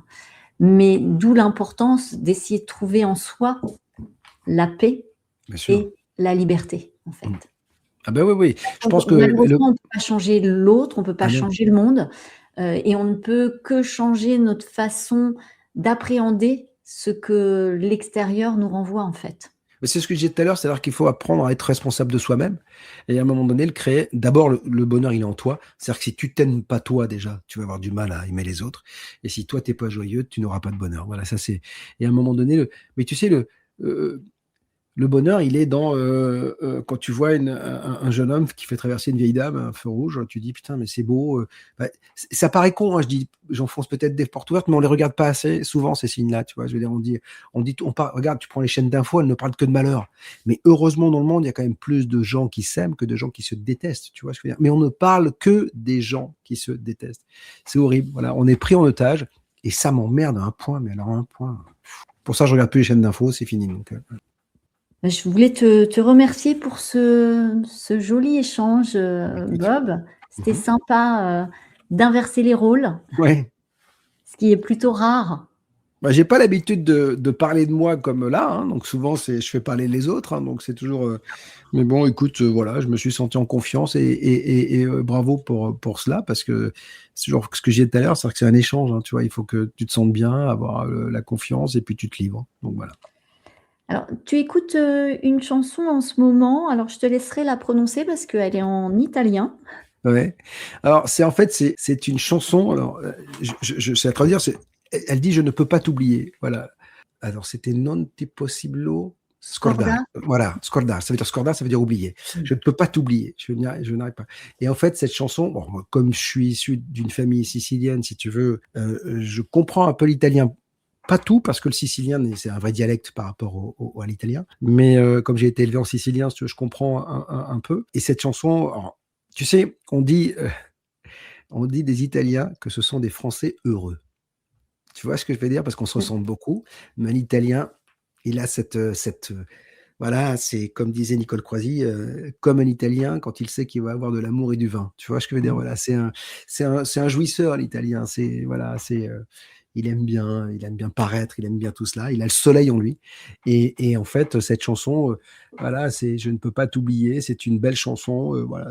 mais d'où l'importance d'essayer de trouver en soi la paix bien sûr. et la liberté, en fait. Ah ben oui, je pense que Malheureusement, on ne peut pas changer l'autre, on ne peut pas ah non. changer le monde, et on ne peut que changer notre façon d'appréhender ce que l'extérieur nous renvoie, en fait. Mais c'est ce que je disais tout à l'heure, c'est-à-dire qu'il faut apprendre à être responsable de soi-même et à un moment donné le créer. D'abord, le bonheur, il est en toi. C'est-à-dire que si tu t'aimes pas toi déjà, tu vas avoir du mal à aimer les autres. Et si toi, t'es pas joyeux, tu n'auras pas de bonheur. Voilà, ça c'est. Et à un moment donné, mais tu sais, euh, le bonheur, il est dans quand tu vois un jeune homme qui fait traverser une vieille dame à un feu rouge, tu dis putain, mais c'est beau. Bah, ça paraît con, hein, je dis, j'enfonce peut-être des portes ouvertes, mais on les regarde pas assez souvent ces signes-là, tu vois. Je veux dire, regarde, tu prends les chaînes d'infos, elles ne parlent que de malheur. Mais heureusement, dans le monde, il y a quand même plus de gens qui s'aiment que de gens qui se détestent, tu vois ce que je veux dire. Mais on ne parle que des gens qui se détestent. C'est horrible. Voilà, on est pris en otage et ça m'emmerde à un point, mais alors à un point. Pour ça, je regarde plus les chaînes d'infos, c'est fini. Donc, Je voulais te remercier pour ce joli échange, écoute. Bob. C'était Mhm. sympa, d'inverser les rôles, Ouais. ce qui est plutôt rare. Bah, j'ai pas l'habitude de parler de moi comme là, hein, donc souvent je fais parler les autres, hein, donc c'est toujours. Mais bon, écoute, voilà, je me suis senti en confiance et bravo pour cela parce que c'est toujours ce que j'ai dit tout à l'heure, c'est que c'est un échange, hein, tu vois, il faut que tu te sentes bien, avoir la confiance et puis tu te livres. Donc voilà. Alors, tu écoutes, une chanson en ce moment, alors je te laisserai la prononcer parce qu'elle est en italien. Ouais. Alors c'est en fait c'est une chanson. Alors je sais la traduire. Elle dit je ne peux pas t'oublier. Voilà. Alors c'était non ti possibilo scordare. Scorda? Voilà, scordare. Ça veut dire scordare, ça veut dire oublier. Mmh. Je ne peux pas t'oublier. Je n'arrive pas. Et en fait cette chanson, bon, moi, comme je suis issu d'une famille sicilienne, si tu veux, je comprends un peu l'italien. Pas tout, parce que le sicilien, c'est un vrai dialecte par rapport à l'italien. Mais comme j'ai été élevé en sicilien, si tu veux, je comprends un peu. Et cette chanson, alors, tu sais, on dit des Italiens que ce sont des Français heureux. Tu vois ce que je veux dire? Parce qu'on se ressemble beaucoup, mais l'Italien, il a voilà, c'est comme disait Nicole Croisy, comme un Italien quand il sait qu'il va avoir de l'amour et du vin. Tu vois ce que je veux dire? Mmh. Voilà, c'est un jouisseur l'Italien. Voilà, il aime bien paraître, il aime bien tout cela. Il a le soleil en lui et en fait, cette chanson, voilà, c'est «Je ne peux pas t'oublier», c'est une belle chanson, voilà,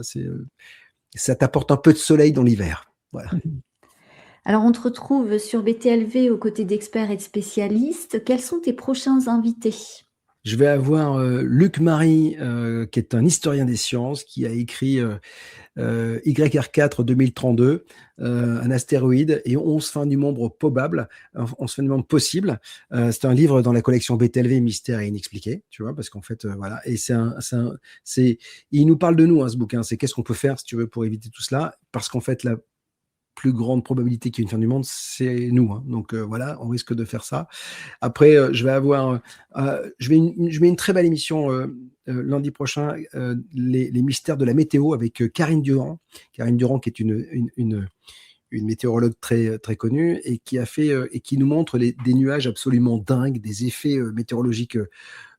ça t'apporte un peu de soleil dans l'hiver. Voilà. Mmh. Alors on te retrouve sur BTLV aux côtés d'experts et de spécialistes. Quels sont tes prochains invités? Je vais avoir, Luc Marie, qui est un historien des sciences, qui a écrit, YR4 2032, un astéroïde et 11 fins du monde probables, 11 fins du monde possibles. C'est un livre dans la collection BTLV Mystères et inexpliqués, tu vois, parce qu'en fait, voilà, et il nous parle de nous, hein, ce bouquin. C'est qu'est-ce qu'on peut faire, si tu veux, pour éviter tout cela, parce qu'en fait, la plus grande probabilité qu'il y ait une fin du monde, c'est nous, hein. Donc voilà, on risque de faire ça. Après, je mets une très belle émission lundi prochain, les mystères de la météo avec Karine Durand. Karine Durand, qui est une météorologue très, très connue et qui a fait et qui nous montre des nuages absolument dingues, des effets météorologiques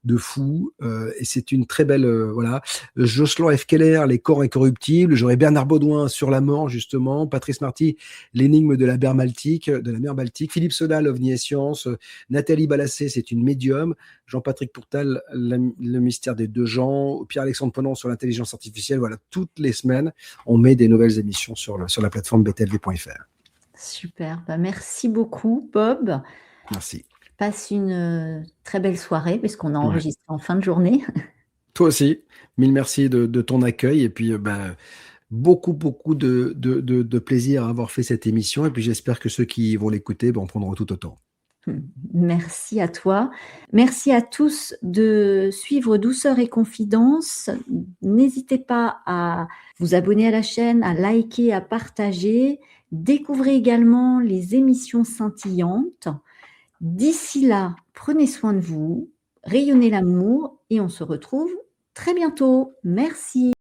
de fou. Et c'est une très belle, voilà. Jocelyn F. Keller, Les corps incorruptibles. J'aurai Bernard Baudouin sur la mort, justement. Patrice Marty, L'énigme de la mer Baltique. Philippe Soda, l'OVNI et sciences. Nathalie Balassé, c'est une médium. Jean-Patrick Pourtal, le mystère des deux gens. Pierre-Alexandre Ponant sur l'intelligence artificielle. Voilà, toutes les semaines, on met des nouvelles émissions sur la plateforme btlv.fr. Super. Merci beaucoup, Bob. Merci. Passe une très belle soirée, puisqu'on a Ouais. enregistré en fin de journée. Toi aussi. Mille merci de ton accueil. Et puis, beaucoup de plaisir à avoir fait cette émission. Et puis, j'espère que ceux qui vont l'écouter en prendront tout autant. Merci à toi. Merci à tous de suivre Douceur et Confidence. N'hésitez pas à vous abonner à la chaîne, à liker, à partager. Découvrez également les émissions scintillantes. D'ici là, prenez soin de vous, rayonnez l'amour et on se retrouve très bientôt. Merci.